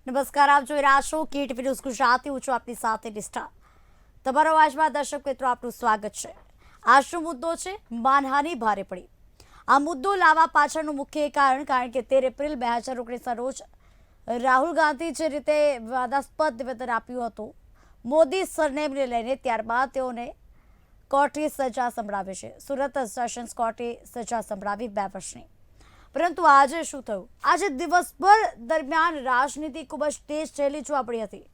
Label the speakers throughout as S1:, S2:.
S1: નમસ્કાર, આપ જોઈ રહ્યા છો KTV ન્યૂઝ ગુજરાતી. હું છું આપની સાથે નિષ્ઠા. તમારો આજમાં દર્શક મિત્રો આપનું સ્વાગત છે. આજનો મુદ્દો છે માનહાનિ ભારે પડી. આ મુદ્દો લાવવા પાછળનું મુખ્ય કારણ કે 13 એપ્રિલ 2019 રોજ રાહુલ ગાંધી જે રીતે વિવાદાસ્પદ નિવેદન આપ્યું હતું મોદી સરનેમને લઈને, ત્યારબાદ તેઓને કોર્ટે સજા સંભળાવી છે. સુરત સેશન્સ કોર્ટે સજા સંભળાવી 2 વર્ષની. પરંતુ આજે શું થયું? આજે દિવસભર દરમિયાન રાજનીતિ ખૂબ જ તેજ થયેલી જોવા મળી હતી.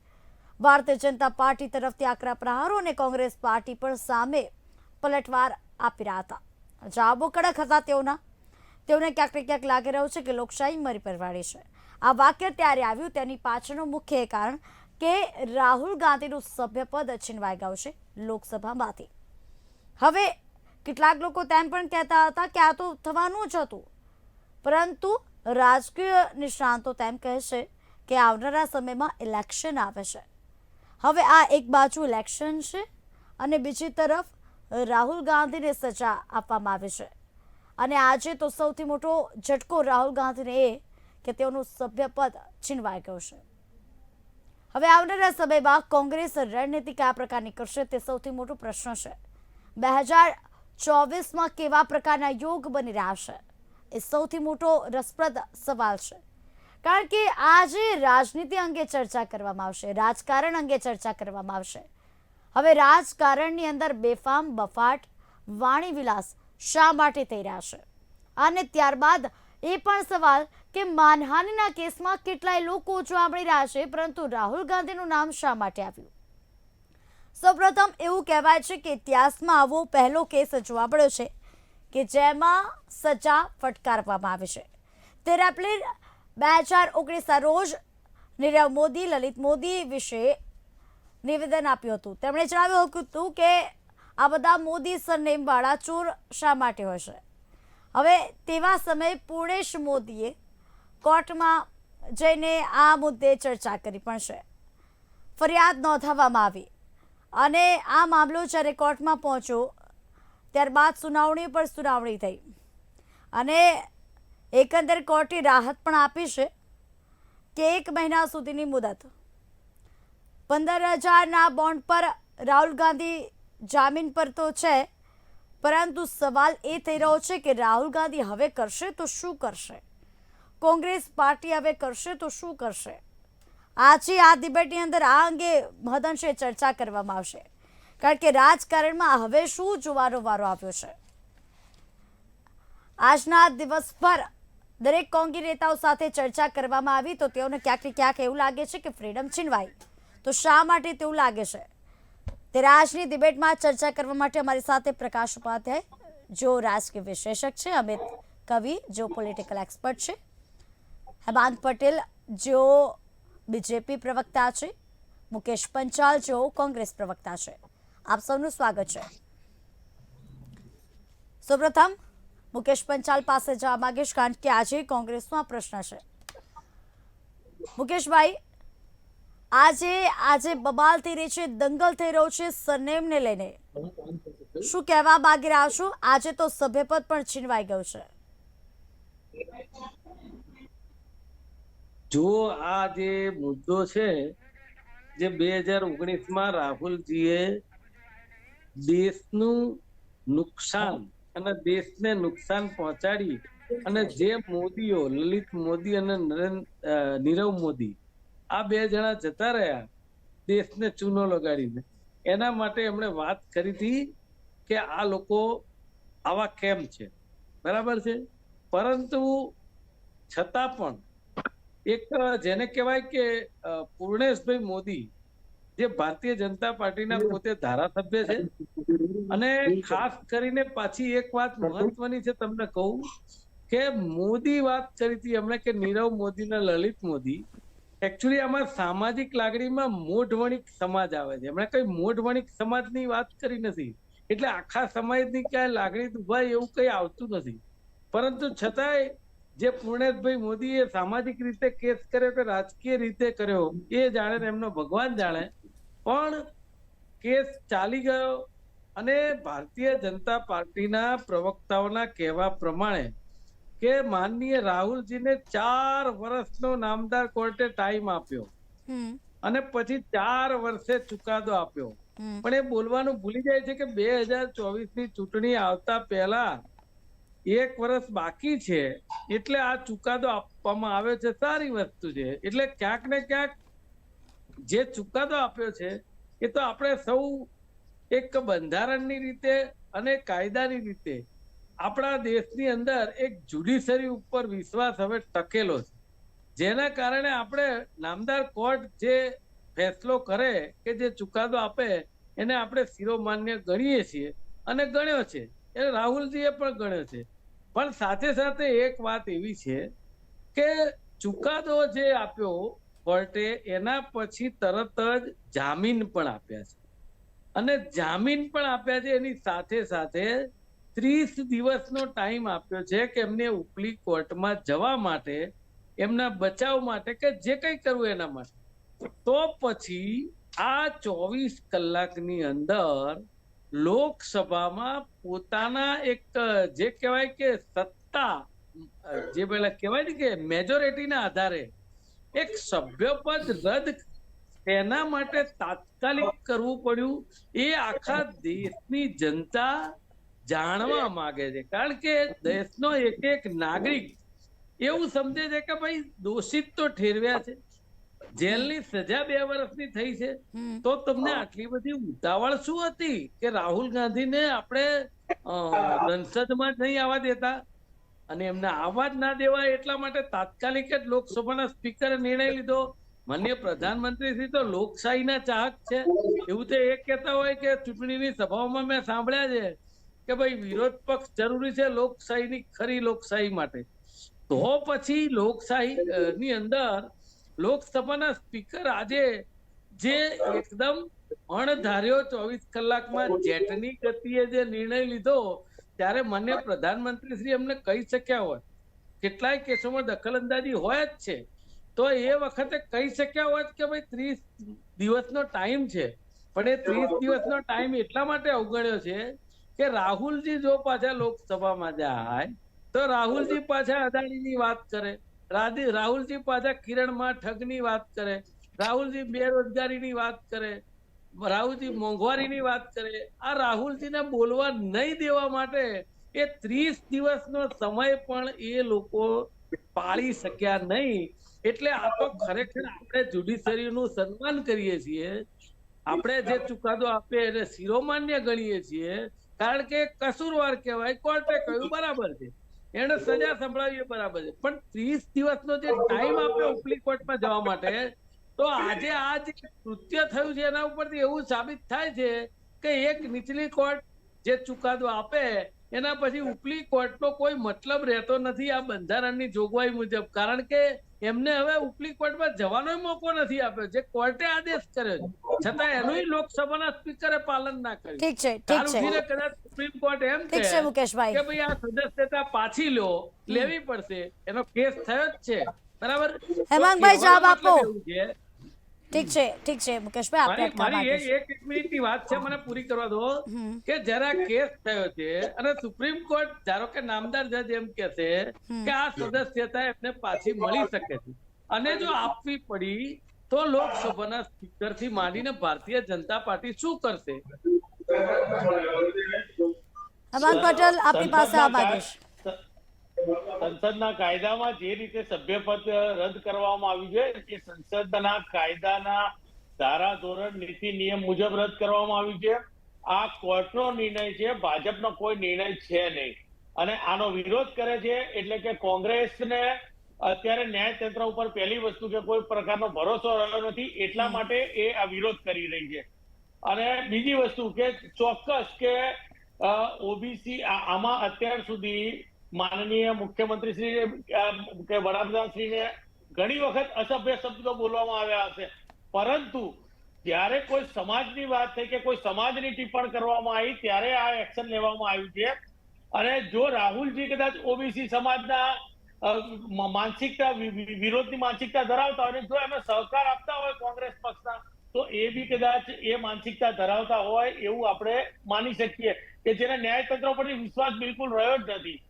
S1: ભારતીય જનતા પાર્ટી તરફથી આકરા પ્રહારો અને કોંગ્રેસ પાર્ટી પણ સામે પલટવાર આપી રહ્યા હતા. જવાબો કડક હતા તેઓને ક્યાંક ને ક્યાંક લાગી રહ્યું છે કે લોકશાહી મરી પરવાડી છે. આ વાક્ય ત્યારે આવ્યું તેની પાછળનું મુખ્ય કારણ કે રાહુલ ગાંધીનું સભ્યપદ છીનવાઈ ગયું છે લોકસભામાંથી. હવે કેટલાક લોકો તેમ પણ કહેતા હતા કે આ તો થવાનું જ હતું, પરંતુ રાજકીય નિષ્ણાંતો તેમ કહે છે કે આવનારા સમયમાં ઇલેક્શન આવે છે. હવે આ એક બાજુ ઇલેક્શન છે અને બીજી તરફ રાહુલ ગાંધીને સજા આપવામાં આવી છે. અને આજે તો સૌથી મોટો ઝટકો રાહુલ ગાંધીને એ કે તેઓનું સભ્યપદ છીનવાઈ ગયું છે. હવે આવનારા સમયમાં કોંગ્રેસ રણનીતિ કયા પ્રકારની કરશે તે સૌથી મોટો પ્રશ્ન છે. 2024માં કેવા પ્રકારના યોગ બની રહ્યા છે એ સૌથી મોટો રસપ્રદ સવાલ છે. કારણ કે આજે રાજનીતિ અંગે ચર્ચા કરવામાં આવશે, રાજકારણ અંગે ચર્ચા કરવામાં આવશે. હવે રાજકારણની અંદર બેફામ બફાટ વાણી વિલાસ શા માટે થઈ રહ્યા છે? અને ત્યારબાદ એ પણ સવાલ કે માનહાનિના કેસમાં કેટલાય લોકો જોવા મળી રહ્યા છે, પરંતુ રાહુલ ગાંધીનું નામ શા માટે આવ્યું? સૌપ્રથમ એવું કહેવાય છે કે ઇતિહાસમાં આવો પહેલો કેસ જોવા મળ્યો છે કે જેમાં સજા ફટકારવામાં આવી છે. 13 એપ્રિલ 2019 રોજ નીરવ મોદી લલિત મોદી વિશે નિવેદન આપ્યું હતું. તેમણે જણાવ્યું હતું કે આ બધા મોદી સરનેમવાળા ચોર શા માટે હોય છે. હવે તેવા સમયે પૂર્ણેશ મોદીએ કોર્ટમાં જઈને આ મુદ્દે ચર્ચા કરી પણ છે. ફરિયાદ નોંધાવવામાં આવી અને આ મામલો જ્યારે કોર્ટમાં પહોંચ્યો ત્યારબાદ સુનાવણી પર સુનાવણી થઈ અને એકંદર કોર્ટે રાહત પણ આપી છે કે 1 મહિના સુધીની મુદત. 15,000ના બોન્ડ પર રાહુલ ગાંધી જામીન પર તો છે, પરંતુ સવાલ એ થઈ રહ્યો છે કે રાહુલ ગાંધી હવે કરશે તો શું કરશે? કોંગ્રેસ પાર્ટી હવે કરશે તો શું કરશે? આજે આ ડિબેટની અંદર આ અંગે મહદઅંશે ચર્ચા કરવામાં આવશે. કારણ કે રાજકારણમાં હવે શું જોવાનો વારો આવ્યો છે. આજના દિવસભર દરેક કોંગ્રેસ નેતાઓ સાથે ચર્ચા કરવામાં આવી તો તેઓને ક્યાંક ને ક્યાંક એવું લાગે છે કે ફ્રીડમ છીનવાઈ. તો શા માટે તેવું લાગે છે? ત્યારે આજની ડિબેટમાં ચર્ચા કરવા માટે અમારી સાથે પ્રકાશ ઉપાધ્યાય, જો રાજકીય વિશ્લેષક છે, અમિત કવિ, જો પોલિટિકલ એક્સપર્ટ છે, હેમાંગ પટેલ, જો બીજેપી પ્રવક્તા છે, મુકેશ પંચાલ, જો કોંગ્રેસ પ્રવક્તા છે. આપ સૌનું સ્વાગત છે. સૌપ્રથમ મુકેશ પંચાલ પાસે જવા માંગીશ, કારણ કે આજે કોંગ્રેસનો આ પ્રશ્ન છે. મુકેશભાઈ, આજે બબાલ થઈ રહી છે, દંગલ થઈ રહ્યો છે સરનેમને લઈને. શું કહેવા માંગી રહ્યા છો? આજે તો સભ્યપદ પણ છીનવાઈ ગયું છે.
S2: જો આ જે મુદ્દો છે, જે 2019માં રાહુલજીએ દેશનું નુકસાન અને દેશને નુકસાન પહોંચાડી અને જે મોદીઓ લલિત મોદી અને નીરવ મોદી આ 2 જણા જતા રહ્યા દેશને ચૂનો લગાડીને, એના માટે એમણે વાત કરી હતી કે આ લોકો આવા કેમ છે, બરાબર છે. પરંતુ છતાં પણ એક જેને કહેવાય કે પૂર્ણેશભાઈ મોદી જે ભારતીય જનતા પાર્ટીના પોતે ધારાસભ્ય છે, અને ખાસ કરીને પાછી એક વાત મહત્વની છે તમને કહું કે મોદી વાત કરી હતી એમણે કે નીરવ મોદી ને લલિત મોદી એકચ્યુઅલી આમાં સામાજિક લાગણીમાં મોઢવણિક સમાજ આવે છે. એમણે કઈ મોઢવણિક સમાજની વાત કરી નથી, એટલે આખા સમાજની ક્યાંય લાગણી દુભાય એવું કઈ આવતું નથી. પરંતુ છતાંય જે પૂર્ણેશભાઈ મોદીએ સામાજિક રીતે કેસ કર્યો કે રાજકીય રીતે કર્યો એ જાણે ને એમનો ભગવાન જાણે, પણ કેસ ચાલી ગયો અને ભારતીય જનતા પાર્ટીના પ્રવક્તાઓના કહેવા પ્રમાણે કે માનનીય રાહુલજીને 4 વર્ષનો નામદાર કોર્ટે ટાઈમ આપ્યો
S1: હમ
S2: અને પછી 4 વર્ષે ચુકાદો આપ્યો.
S1: હમ
S2: પણ એ બોલવાનું ભૂલી જાય છે કે 2024 ની ચૂંટણી આવતા પહેલા 1 વર્ષ બાકી છે, એટલે આ ચુકાદો આપવામાં આવ્યો છે. સારી વસ્તુ છે. એટલે ક્યાંક ને ક્યાંક જે ચુકાદો આપ્યો છે એ તો આપણે સૌ એક બંધારણની રીતે અને કાયદાની રીતે આપણા દેશની અંદર એક જ્યુડિશરી ઉપર વિશ્વાસ હવે ટકેલો છે, જેના કારણે આપણે નામદાર કોર્ટ જે ફેસલો કરે કે જે ચુકાદો આપે એને આપણે શિરોમાન્ય ગણીએ છીએ અને ગણ્યો છે. એ રાહુલજીએ પણ ગણ્યો છે. પણ સાથે સાથે એક વાત એવી છે કે ચુકાદો જે આપ્યો કોર્ટે એના પછી તરત જ જામીન પણ આપ્યા છે, અને જામીન પણ આપ્યા છે. એની સાથે સાથે 30 દિવસનો ટાઈમ આપ્યો છે કે એમને ઉપલી કોર્ટમાં જવા માટે, એમના બચાવ માટે કે જે કંઈ કરવું એના માટે. તો પછી આ 24 કલાકની અંદર લોકસભામાં પોતાના એક જે કહેવાય કે સત્તા, જે પેલા કહેવાય ને કે મેજોરિટીના આધારે એક સભ્યપદ રદ એના માટે તાત્કાલિક કરવું પડ્યું. એ આખા દેશની જનતા જાણવા માંગે છે, કારણ કે દેશનો એક એક નાગરિક એવું સમજે છે કે ભાઈ દોષિત તો ઠેરવ્યા છે, જેલની સજા 2 વર્ષની થઈ છે,
S1: હમ
S2: તો તમને આટલી બધી ઉતાવળ શું હતી કે રાહુલ ગાંધીને આપણે સંસદમાં નહીં આવવા દેતા? અને એમને આવવા જ ના દેવાય એટલા માટે તાત્કાલિક જ લોકસભાના સ્પીકરે નિર્ણય લીધો. માનનીય પ્રધાનમંત્રી શ્રી તો લોકશાહીના ચાહક છે. એવું તો એ કહેતા હોય કે ચૂંટણીની સભાઓમાં મેં સાંભળ્યા છે કે ભાઈ વિરોધ પક્ષ જરૂરી છે લોકશાહીની ખરી લોકશાહી માટે. તો પછી લોકશાહી ની અંદર લોકસભાના સ્પીકર આજે જે એકદમ અણધાર્યો 24 કલાકમાં જેટની ગતિએ જે નિર્ણય લીધો, ત્યારે માન્ય પ્રધાનમંત્રી શ્રી એમને કહી શક્યા હોત. કેટલાય કેસોમાં દખલઅંદાજી હોય જ છે, તો એ વખતે કહી શક્યા હોત કે ભાઈ 30 દિવસનો ટાઈમ છે. પણ એ 30 દિવસનો ટાઈમ એટલા માટે અવગણ્યો છે કે રાહુલજી જો પાછા લોકસભામાં જાય તો રાહુલજી પાછા અદાણીની વાત કરે, રાહુલજી પાછા કિરણમાં ઠગની વાત કરે, રાહુલજી બેરોજગારીની વાત કરે, રાહુલજી મોંઘવારીની વાત કરે. આ રાહુલજીને બોલવા નહીં દેવા માટે એ 30 દિવસનો સમય પણ એ લોકો પાળી શક્યા નહીં. એટલે આ તો ખરેખર આપણે જ્યુડિશરીનું સન્માન કરીએ છીએ, આપણે જે ચુકાદો આપે એને શિરોમાન્ય ગણીએ છીએ, કારણ કે કસૂરવાર કહેવાય, કોર્ટે કહ્યું બરાબર છે, એને સજા સંભળાવી બરાબર છે. પણ 30 દિવસનો જે ટાઈમ આપ્યો ઉપલી કોર્ટમાં જવા માટે, તો આજે આ જે કૃત્ય થયું છે એના ઉપરથી એવું સાબિત થાય છે કે એક નીચલી કોર્ટ જે ચુકાદો આપે એના પછી ઉપલી કોર્ટનો કોઈ મતલબ રહેતો નથી આ બંધારણની જોગવાઈ મુજબ, કારણ કે એમને હવે ઉપલી કોર્ટમાં જવાનો મોકો નથી આપ્યો, જે કોર્ટે આદેશ કર્યો છે, છતાં એનું લોકસભાના સ્પીકરે પાલન ના કર્યું.
S1: ઠીક છે,
S2: કાલ
S1: ઠીક છે,
S2: ઉઠીને કદાચ સુપ્રીમ કોર્ટ એમ
S1: ઠીક છે મુકેશભાઈ.
S2: કે ભાઈ આ સદસ્યતા પાછી લેવી પડશે, એનો કેસ થયો જ છે, બરાબર?
S1: હેમાંગભાઈ જવાબ આપો.
S2: એવું છે.
S1: ઠીક છે મુકેશભાઈ, આપણે અટકાવવા
S2: મારી
S1: માંગીએ છીએ.
S2: એક મિનિટની વાત છે, મને પૂરી કરવા દો.
S1: હમ
S2: કે જરા કેસ થયો છે અને સુપ્રીમ કોર્ટ ધારો કે નામદાર જજ એમ કે છે કે આ સદસ્યતા એમને પાછી મળી શકે છે, અને જો આપવી પડી તો લોકસભાના સ્પીકર થી માંડીને ભારતીય જનતા પાર્ટી શું કરશે?
S1: હેમાંગ પટેલ આપની પાસે આવવા માંગીશ.
S3: સંસદના કાયદામાં જે રીતે સભ્યપદ રદ કરવામાં આવ્યું છે એ સંસદના કાયદાના ધારા ધોરણ નીતિ નિયમ મુજબ રદ કરવામાં આવ્યું છે. આ કોર્ટનો નિર્ણય છે, ભાજપનો કોઈ નિર્ણય છે નહીં. અને આનો વિરોધ કરે છે એટલે કે કોંગ્રેસને અત્યારે ન્યાયતંત્ર ઉપર પહેલી વસ્તુ કે કોઈ પ્રકારનો ભરોસો રહ્યો નથી, એટલા માટે એ આ વિરોધ કરી રહી છે. અને બીજી વસ્તુ કે ચોક્કસ કે ઓબીસી આમાં અત્યાર સુધી માનનીય મુખ્યમંત્રી શ્રી કે વડાપ્રધાન શ્રીને ઘણી વખત અસભ્ય શબ્દો બોલવામાં આવ્યા હશે, પરંતુ જ્યારે કોઈ સમાજની વાત થઈ કે કોઈ સમાજની ટિપ્પણ કરવામાં આવી ત્યારે આ એક્શન લેવામાં આવ્યું છે. અને જો રાહુલજી કદાચ ઓબીસી સમાજના માનસિકતા વિરોધની માનસિકતા ધરાવતા હોય, જો એમને સહકાર આપતા હોય કોંગ્રેસ પક્ષના, તો એ બી કદાચ એ માનસિકતા ધરાવતા હોય એવું આપણે માની શકીએ કે જેને ન્યાયતંત્ર પરથી વિશ્વાસ બિલકુલ રહ્યો જ નથી.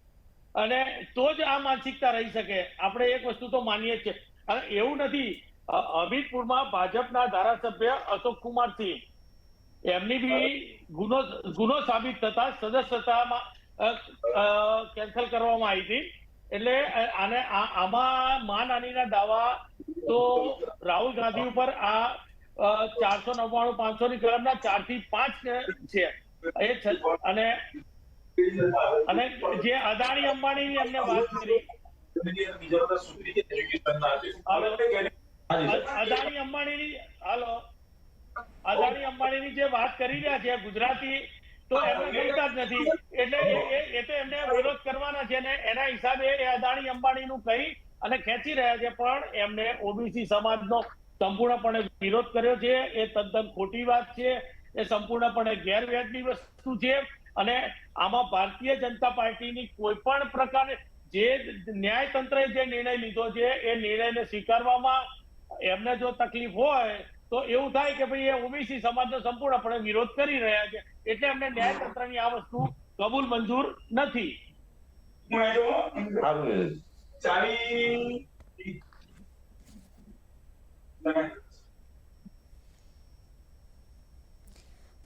S3: અને તો જ આ માનસિકતા રહી શકે. આપણે એક વસ્તુ તો માનીએ જ છે. અને એવું નથી, હમીરપુરમાં ભાજપના ધારાસભ્ય અશોક કુમાર સિંહ, એમની બી ગુનો સાબિત થતા સદસ્યતામાં કેન્સલ કરવામાં આવી હતી. એટલે આને આમાં માનહાનિના દાવા તો રાહુલ ગાંધી ઉપર આ 499 500 ની કલમના 4 થી 5 છે. અને જે અદાણી અંબાણીની એમને વાત કરી, અદાણી અંબાણીની અદાણી અંબાણીની જે વાત કરી રહ્યા છે ગુજરાતી, તો એમને ગમતા જ નથી. એટલે એ તો એમને વિરોધ કરવાના છે ને એના હિસાબે એ અદાણી અંબાણીનું કહી અને ખેંચી રહ્યા છે. પણ એમને ઓબીસી સમાજનો સંપૂર્ણપણે વિરોધ કર્યો છે. એ તદ્દન ખોટી વાત છે. એ સંપૂર્ણપણે ગેરવ્યાજબી વસ્તુ છે. અને આમાં ભારતીય જનતા પાર્ટીની કોઈ પણ પ્રકારે જે ન્યાયતંત્રએ જે નિર્ણય લીધો છે એ નિર્ણયને સ્વીકારવામાં એમને જો તકલીફ હોય તો એવું થાય કે ભાઈ એ ઓબીસી સમાજનો સંપૂર્ણપણે વિરોધ કરી રહ્યા છે, એટલે એમને ન્યાયતંત્રની આ વસ્તુ કબૂલ મંજૂર નથી.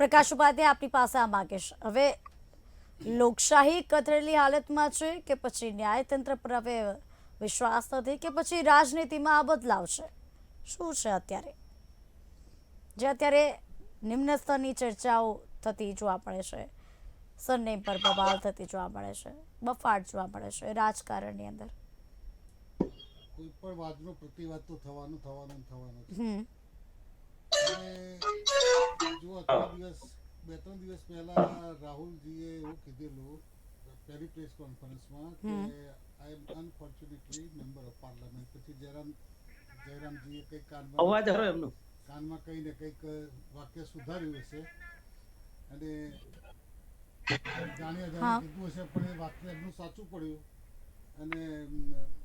S1: પ્રકાશ ઉપાધ્યાય આપની પાસે આ માંગીશ, હવે લોકશાહી કથળેલી હાલતમાં છે કે પછી ન્યાયતંત્ર પર હવે વિશ્વાસ નથી કે પછી રાજનીતિમાં આ બદલાવ છે, શું છે અત્યારે જે અત્યારે નિમ્ન સ્તરની ચર્ચાઓ થતી જોવા મળે છે, સરનેમ પર બબાલ થતી જોવા મળે છે, બફાટ જોવા મળે છે રાજકારણની અંદર?
S4: કોઈ પણ વાતનો પ્રતિવાદ તો થવાનું છે. જો બે ત્રણ દિવસ પહેલા રાહુલજીએ એવું કીધેલું પહેલી પ્રેસ કોન્ફરન્સમાં કે આઈ એમ અનફોર્ચ્યુનેટલી મેમ્બર ઓફ પાર્લામેન્ટ. પછી જયરામજીએ કંઈક કાનમાં કહીને કંઈક વાક્ય સુધાર્યું હશે અને જાણ્યા કીધું હશે, પણ એ વાક્ય એમનું સાચું પડ્યું અને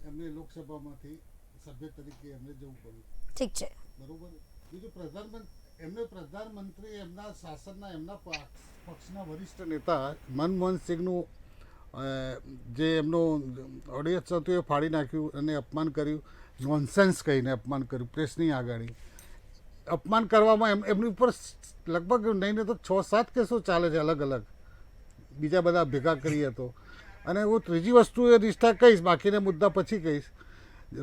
S4: એમને લોકસભામાંથી સભ્ય તરીકે એમને જવું પડ્યું.
S1: ઠીક છે,
S4: બરોબર. બીજું પ્રધાનમંત્રી એમના શાસનના એમના પક્ષના વરિષ્ઠ નેતા મનમોહન સિંહનું જે એમનું ઓડિયન્સ હતું એ ફાડી નાખ્યું અને અપમાન કર્યું, નોનસેન્સ કહીને અપમાન કર્યું પ્રેસની આગળ. અપમાન કરવામાં એમની ઉપર લગભગ નહીં તો 6-7 કેસો ચાલે છે અલગ અલગ, બીજા બધા ભેગા કરીએ તો. અને હું ત્રીજી વસ્તુ એ નિષ્ઠા કહીશ, બાકીના મુદ્દા પછી કહીશ.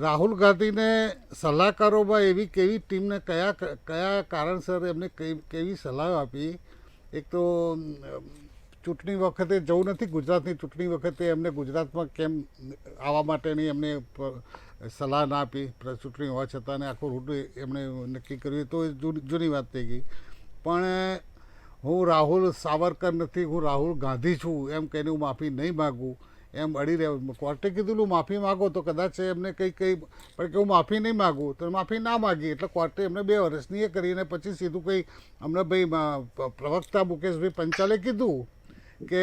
S4: રાહુલ ગાંધીને સલાહકારોમાં એવી કેવી ટીમને કયા કારણસર એમને કેવી સલાહ આપી? એક તો ચૂંટણી વખતે જવું નથી, ગુજરાતની ચૂંટણી વખતે એમને ગુજરાતમાં કેમ આવવા માટેની એમને સલાહ ના આપી, ચૂંટણી હોવા છતાં, ને આખો રૂટ એમણે નક્કી કર્યું, તો એ જૂની વાત થઈ ગઈ. પણ હું રાહુલ સાવરકર નથી, હું રાહુલ ગાંધી છું એમ કહીને હું માફી નહીં માગું એમ અડી રહ્યો. કોર્ટે કીધું માફી માગો તો કદાચ એમને કંઈ પણ કે હું માફી નહીં માગું તો માફી ના માગી, એટલે કોર્ટે એમને 2 વર્ષની એ કરીને પછી સીધું કંઈ અમને ભાઈ પ્રવક્તા મુકેશભાઈ પંચાલે કીધું કે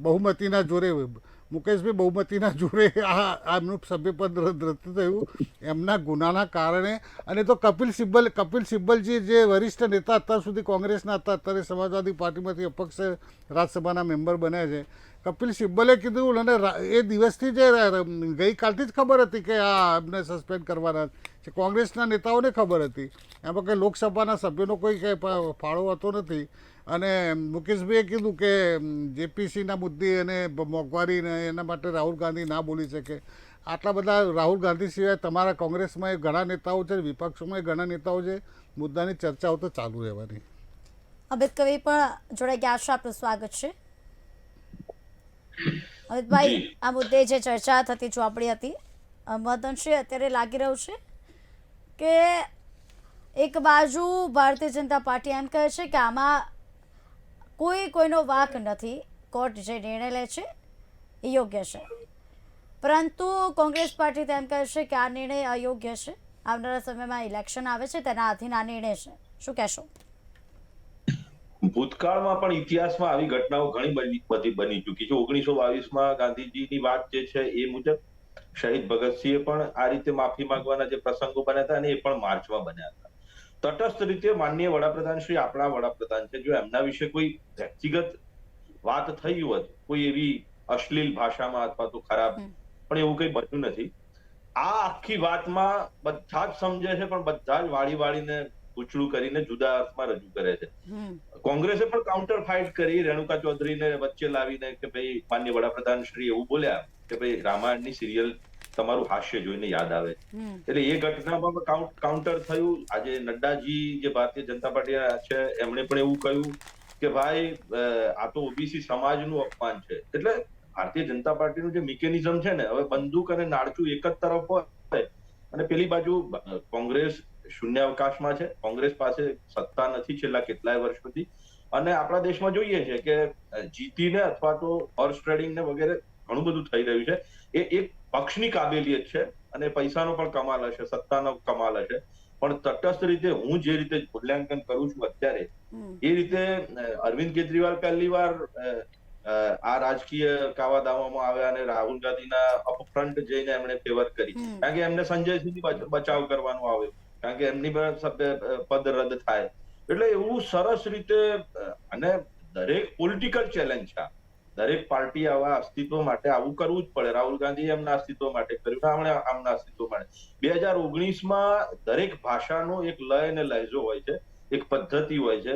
S4: બહુમતીના જોરે આ એમનું સભ્યપદ રદ થયું એમના ગુનાના કારણે. અને તો કપિલ સિબ્બલજી જે વરિષ્ઠ નેતા અત્યાર સુધી કોંગ્રેસના હતા, અત્યારે સમાજવાદી પાર્ટીમાંથી અપક્ષ રાજ્યસભાના મેમ્બર બન્યા છે, કપિલ સિબ્બલે કીધું. અને એ દિવસથી જે ગઈકાલથી જ ખબર હતી કે આ એમને સસ્પેન્ડ કરવાના છે, કોંગ્રેસના નેતાઓને ખબર હતી. એમાં કંઈ લોકસભાના સભ્યોનો કોઈ કંઈ ફાળો હતો નથી. અને મુકેશભાઈએ કીધું કે જેપીસીના મુદ્દે અને મોંઘવારીને એના માટે રાહુલ ગાંધી ના બોલી શકે. આટલા બધા રાહુલ ગાંધી સિવાય તમારા કોંગ્રેસમાં ઘણા નેતાઓ છે, વિપક્ષોમાં ઘણા નેતાઓ છે, મુદ્દાની ચર્ચાઓ તો ચાલુ રહેવાની.
S1: અમિત કવિ પણ જોડાઈ ગયા છે, આપનું સ્વાગત છે. અમિતભાઈ, આ મુદ્દે જે ચર્ચા થતી જોવા મળી હતી, મતદાનશે અત્યારે લાગી રહ્યું છે કે એક બાજુ ભારતીય જનતા પાર્ટી એમ કહે છે કે આમાં કોઈનો વાંક નથી, કોર્ટ જે નિર્ણય લે છે એ યોગ્ય છે, પરંતુ કોંગ્રેસ પાર્ટી તેમ કહે છે કે આ નિર્ણય અયોગ્ય છે, આવનારા સમયમાં ઇલેક્શન આવે છે તેના આધીન આ નિર્ણય છે. શું કહેશો?
S5: ભૂતકાળમાં પણ ઇતિહાસમાં આવી ઘટનાઓ ઘણી બધી બની ચૂકી છે. 1922માં ગાંધીજીની વાત જે છે એ મુજબ શહીદ ભગતસિંહે પણ આ રીતે માફી માંગવાના જે પ્રસંગો બન્યા હતા અને એ પણ માર્ચમાં બન્યા હતા. તટસ્થ રીતે માનનીય વડાપ્રધાન શ્રી આપણા વડાપ્રધાન છે, જો એમના વિશે કોઈ વ્યક્તિગત વાત થઈ હોત, કોઈ એવી અશ્લીલ ભાષામાં અથવા તો ખરાબ, પણ એવું કંઈ બન્યું નથી. આ આખી વાતમાં બધા જ સમજે છે, પણ બધા જ વાળીને ઉછળું કરીને જુદા અર્થમાં રજૂ કરે છે. કોંગ્રેસે પણ કાઉન્ટર ફાઇટ કરી, રેણુકા ચૌધરીને વચ્ચે લાવીને કે ભાઈ માનનીય વડાપ્રધાન શ્રી એવું બોલ્યા કે ભાઈ રામાયણની સિરિયલ તમારું હાસ્ય જોઈને યાદ આવે. એટલે એ ઘટનામાં કાઉન્ટર થયું. આજે નડ્ડાજી જે ભારતીય જનતા પાર્ટી છે એમણે પણ એવું કહ્યું કે ભાઈ આ તો ઓબીસી સમાજનું અપમાન છે. એટલે ભારતીય જનતા પાર્ટીનું જે મિકેનિઝમ છે ને, હવે બંદૂક અને નાળચું એક જ તરફ હોય અને પેલી બાજુ કોંગ્રેસ શૂન્યાવકાશમાં છે. કોંગ્રેસ પાસે સત્તા નથી છેલ્લા કેટલાય વર્ષોથી, અને આપણા દેશમાં જોઈએ છે કે જીતીને અથવા તો હોર્સ ટ્રેડિંગ ને વગેરે ઘણું બધું થઈ રહ્યું છે. એ એક પક્ષની કાબેલિયત છે અને પૈસાનો પણ કમાલ હશે, સત્તાનો કમાલ હશે, પણ તટસ્થ રીતે હું જે રીતે મૂલ્યાંકન કરું છું અત્યારે, એ રીતે અરવિંદ કેજરીવાલ પહેલી વાર આ રાજકીય કાવા દાવામાં આવ્યા અને રાહુલ ગાંધીના અપફ્રન્ટ જઈને એમણે ફેવર કરી, કારણ કે એમને સંજયસિંહની બચાવ કરવાનો આવ્યો, કારણ કે એમની પદ રદ થાય. એટલે એવું સરસ રીતે, અને દરેક પોલિટિકલ ચેલેન્જ છે, દરેક પાર્ટી આવા અસ્તિત્વ માટે આવું કરવું જ પડે. રાહુલ ગાંધી એમના અસ્તિત્વ માટે કર્યું, આમના અસ્તિત્વ માટે. 2019માં દરેક ભાષાનો એક લય અને લહેજો હોય છે, એક પદ્ધતિ હોય છે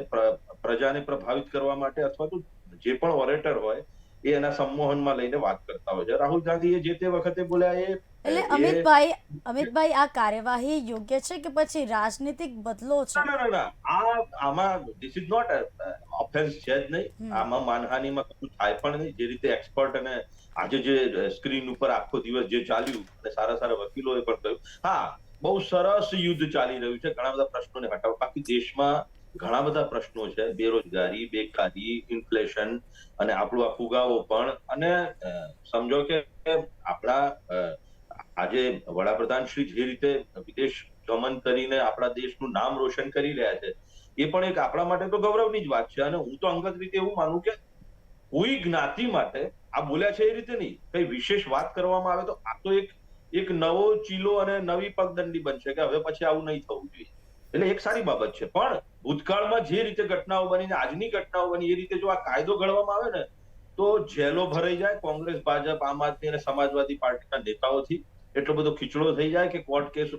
S5: પ્રજાને પ્રભાવિત કરવા માટે, અથવા તો જે પણ ઓરેટર હોય એ એના સંમોહનમાં લઈને વાત કરતા હોય છે. રાહુલ ગાંધી જે તે વખતે બોલ્યા
S1: એટલે અમિતભાઈ આ કાર્યવાહી યોગ્ય છે કે પછી રાજનીતિક બદલો છે?
S5: ના, આમાં ધીસ ઇઝ નોટ ઓફેન્સ છે જ નહીં. આમાં માનહાનિમાં કશું થાય પણ નહીં. જે રીતે એક્સપર્ટ અને આજે જે સ્ક્રીન ઉપર આખો દિવસ જે ચાલ્યું અને સારા વકીલોએ પણ કહ્યું, હા બહુ સરસ યુદ્ધ ચાલી રહ્યું છે ઘણા બધા પ્રશ્નોને હટાવવા. બાકી દેશમાં ઘણા બધા પ્રશ્નો છે, બેરોજગારી, બેકારી, ઇન્ફ્લેશન અને આપણું આ ફુગાવો પણ. અને સમજો કે આપણા આજે વડાપ્રધાન શ્રી જે રીતે વિદેશ ગમન કરીને આપણા દેશનું નામ રોશન કરી રહ્યા છે, એ પણ એક આપણા માટે તો ગૌરવની જ વાત છે. અને હું તો અંગત રીતે એવું માનું કે કોઈ જ્ઞાતિ માટે આ બોલ્યા છે એ રીતે નહીં, કઈ વિશેષ વાત કરવામાં આવે તો આ તો એક નવો ચીલો અને નવી પગદંડી બનશે કે હવે પછી આવું નહીં થવું જોઈએ. એટલે એક સારી બાબત છે. પણ ભૂતકાળમાં જે રીતે ઘટનાઓ બની ને આજની ઘટનાઓ બની, એ રીતે જો આ કાયદો ઘડવામાં આવે ને તો જેલો ભરાઈ જાય. કોંગ્રેસ, ભાજપ, આમ આદમી અને સમાજવાદી પાર્ટીના નેતાઓથી એટલો બધો ખીચડો થઈ જાય કે કોર્ટ કેસ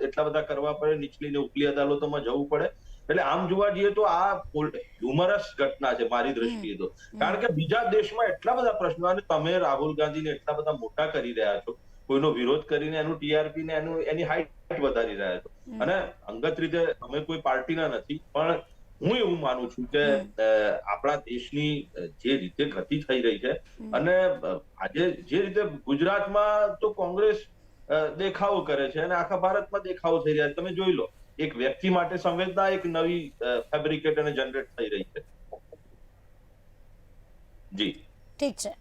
S5: એટલા બધા કરવા પડે, નીચલી ને ઉપલી અદાલતોમાં જવું પડે. એટલે આમ જોવા જઈએ તો આ હ્યુમરસ ઘટના છે મારી દ્રષ્ટિએ તો, કારણ કે બીજા દેશમાં એટલા બધા પ્રશ્નો, અને તમે રાહુલ ગાંધીને એટલા બધા મોટા કરી રહ્યા છો, કોઈનો વિરોધ કરીને એનું ટીઆરપી ને એની હાઈટ વધારી રહ્યા છો. અને અંગત રીતે અમે કોઈ પાર્ટીના નથી, પણ હું એવું માનું છું કે આપણા દેશની જે રીતે ગતિ થઈ રહી છે, અને આજે જે રીતે ગુજરાતમાં તો કોંગ્રેસ દેખાવો કરે છે અને આખા ભારતમાં દેખાવો થઈ રહ્યા છે. તમે જોઈ લો, એક વ્યક્તિ માટે સંવેદના એક નવી ફેબ્રિકેટ અને જનરેટ થઈ રહી છે. જી
S1: ઠીક છે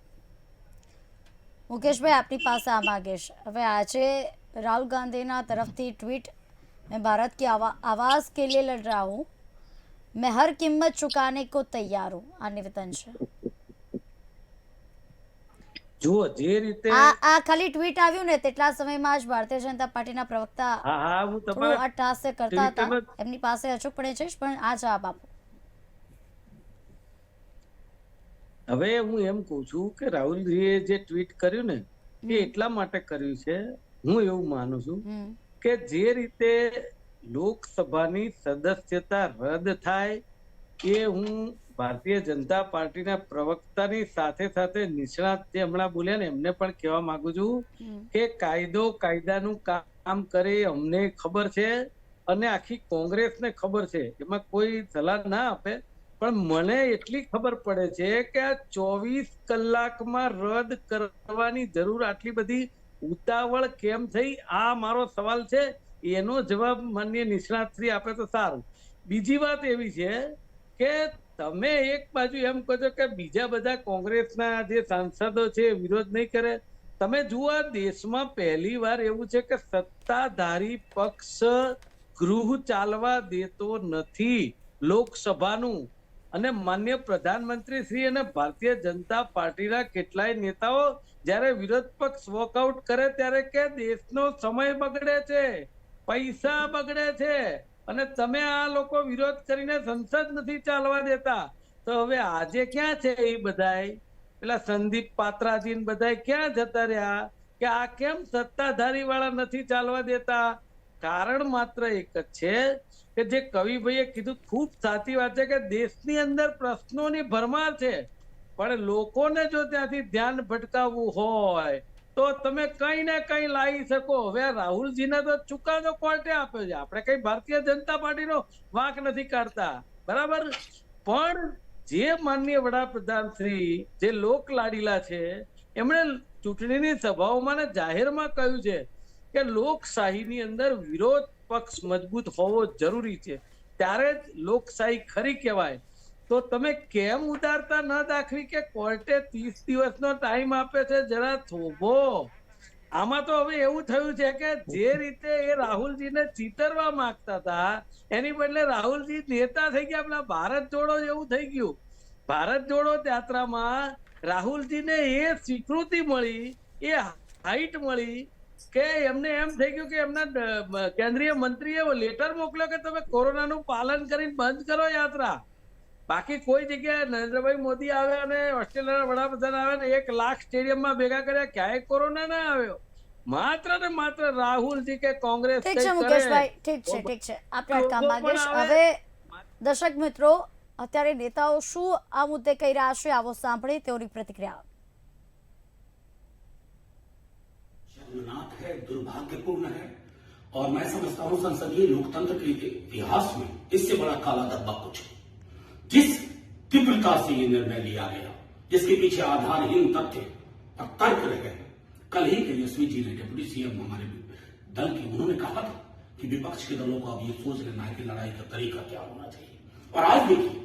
S1: મુકેશભાઈ, આપની પાસે આ માંગીશ. હવે આજે રાहुल गांधीના તરફથી ટ્વીટ, मैं भारत की आवाज के लिए लड़ रहा हूँ, मैं हर कीमत चुकाने को तैयार हूँ, આ નિવેદન છે.
S2: જુઓ જે રીતે
S1: આ ખાલી ટ્વીટ આવ્યું ને તેટલા સમયમાં જ ભારતીય જનતા પાર્ટીના પ્રવક્તા
S2: હું
S1: થોડું અટ્ટહાસ્ય કરતા હતા. એમની પાસે અચૂકપણે જઈશ, પણ આ જવાબ આપો.
S2: હવે હું એમ કહું છું કે રાહુલજીએ જે ટ્વીટ કર્યું ને એ એટલા માટે કર્યું છે, હું એવું માનું છું કે જે રીતે લોકસભાની સદસ્યતા રદ થાય એ હું ભારતીય જનતા પાર્ટીના પ્રવક્તાની સાથે નિષ્ણાત જે હમણાં બોલ્યા ને એમને પણ કહેવા માંગુ છું કે કાયદાનું કામ કરે અમને ખબર છે અને આખી કોંગ્રેસને ખબર છે, એમાં કોઈ સલાહ ના આપે, પણ મને એટલી ખબર પડે છે કે આ 24 કલાકમાં રદ કરવાની જરૂર આટલી બધી ઉતાવળ કેમ થઈ, આ મારો સવાલ છે. એનો જવાબ માનનીય નિષ્ણાતશ્રી આપે તો સારું. બીજી વાત એવી છે કે તમે એક બાજુ એમ કહો છો કે બીજા બધા કોંગ્રેસના જે સાંસદો છે વિરોધ નહીં કરે. તમે જુઓ, દેશમાં પહેલી વાર એવું છે કે સત્તાધારી પક્ષ ગૃહ ચાલવા દેતો નથી લોકસભાનું. અને માન્ય પ્રધાનમંત્રી શ્રી અને ભારતીય જનતા પાર્ટીના કેટલાય નેતાઓ જ્યારે વિરોધ પક્ષ વોકઆઉટ કરે ત્યારે કે દેશનો સમય બગડે છે, પૈસા બગડે છે, અને તમે આ લોકો વિરોધ કરીને સંસદ નથી ચાલવા દેતા. તો હવે આજે ક્યાં છે એ બધાય? પેલા સંદીપ પાત્રાજી ને બધા ક્યાં જતા રહ્યા કે આ કેમ સત્તાધારી વાળા નથી ચાલવા દેતા? કારણ માત્ર એક જ છે કે જે કવિભાઈએ કીધું ખૂબ સાચી વાત છે કે દેશની અંદર પ્રશ્નોની ભરમાર છે, પણ લોકોને જો ત્યાંથી ધ્યાન ભટકાવવું હોય તો તમે કઈ ને કઈ લાવી શકો. હવે રાહુલજીને તો ચુકાદો કોર્ટે આપ્યો છે, આપણે કઈ ભારતીય જનતા પાર્ટીનો વાંક નથી કાઢતા, બરાબર? પણ જે માનનીય વડાપ્રધાન શ્રી જે લોક લાડીલા છે એમણે ચૂંટણીની સભાઓમાં ને જાહેરમાં કહ્યું છે કે લોકશાહીની અંદર વિરોધ પક્ષ મજબૂત હોવો જરૂરી છે, ત્યારે જ લોકશાહી ખરી કહેવાય. તો તમે કેમ ઉદારતા ન દાખવી કે કોર્ટે 30 દિવસનો ટાઈમ આપે છે? જરા થોભો. આમાં તો હવે એવું થયું છે કે જે રીતે એ રાહુલજીને ચીતરવા માંગતા હતા એની બદલે રાહુલજી નેતા થઈ ગયા. પેલા ભારત જોડો જેવું થઈ ગયું. ભારત જોડો યાત્રામાં રાહુલજીને એ સ્વીકૃતિ મળી, એ હાઈટ મળી કે એમને એમ થઈ ગયું કે એમના કેન્દ્રીય મંત્રીએ લેટર મોકલ્યો કે તમે કોરોનાનું પાલન કરીને બંધ કરો યાત્રા. બાકી કોઈ જગ્યાએ નરેન્દ્રભાઈ મોદી આવે અને ઓસ્ટ્રેલિયાના વડાપ્રધાન આવે ને 1 લાખ સ્ટેડિયમમાં ભેગા કર્યા, ક્યાંય કોરોના ના આવ્યો. માત્ર ને માત્ર રાહુલજી કે કોંગ્રેસ.
S1: ઠીક છે મુકેશભાઈ, ઠીક છે આપણે અટકાવ માંગીશ. હવે દર્શક મિત્રો, અત્યારે નેતાઓ શું આ મુદ્દે કહી રહ્યા છે, આવો સાંભળીએ તેઓની પ્રતિક્રિયા.
S6: शर्मनाक है, दुर्भाग्यपूर्ण है और मैं समझता हूं संसदीय लोकतंत्र के इतिहास में इससे बड़ा काला धब्बा कुछ है. जिस तीव्रता से ये निर्णय लिया गया, जिसके पीछे आधारहीन तथ्य और तर्क रहे. कल ही तेजस्वी जी ने, डिप्टी सीएम हमारे दल के, उन्होंने कहा था कि विपक्ष के दलों को अब ये सोच लेना है कि लड़ाई का तरीका क्या होना चाहिए. और आज देखिए,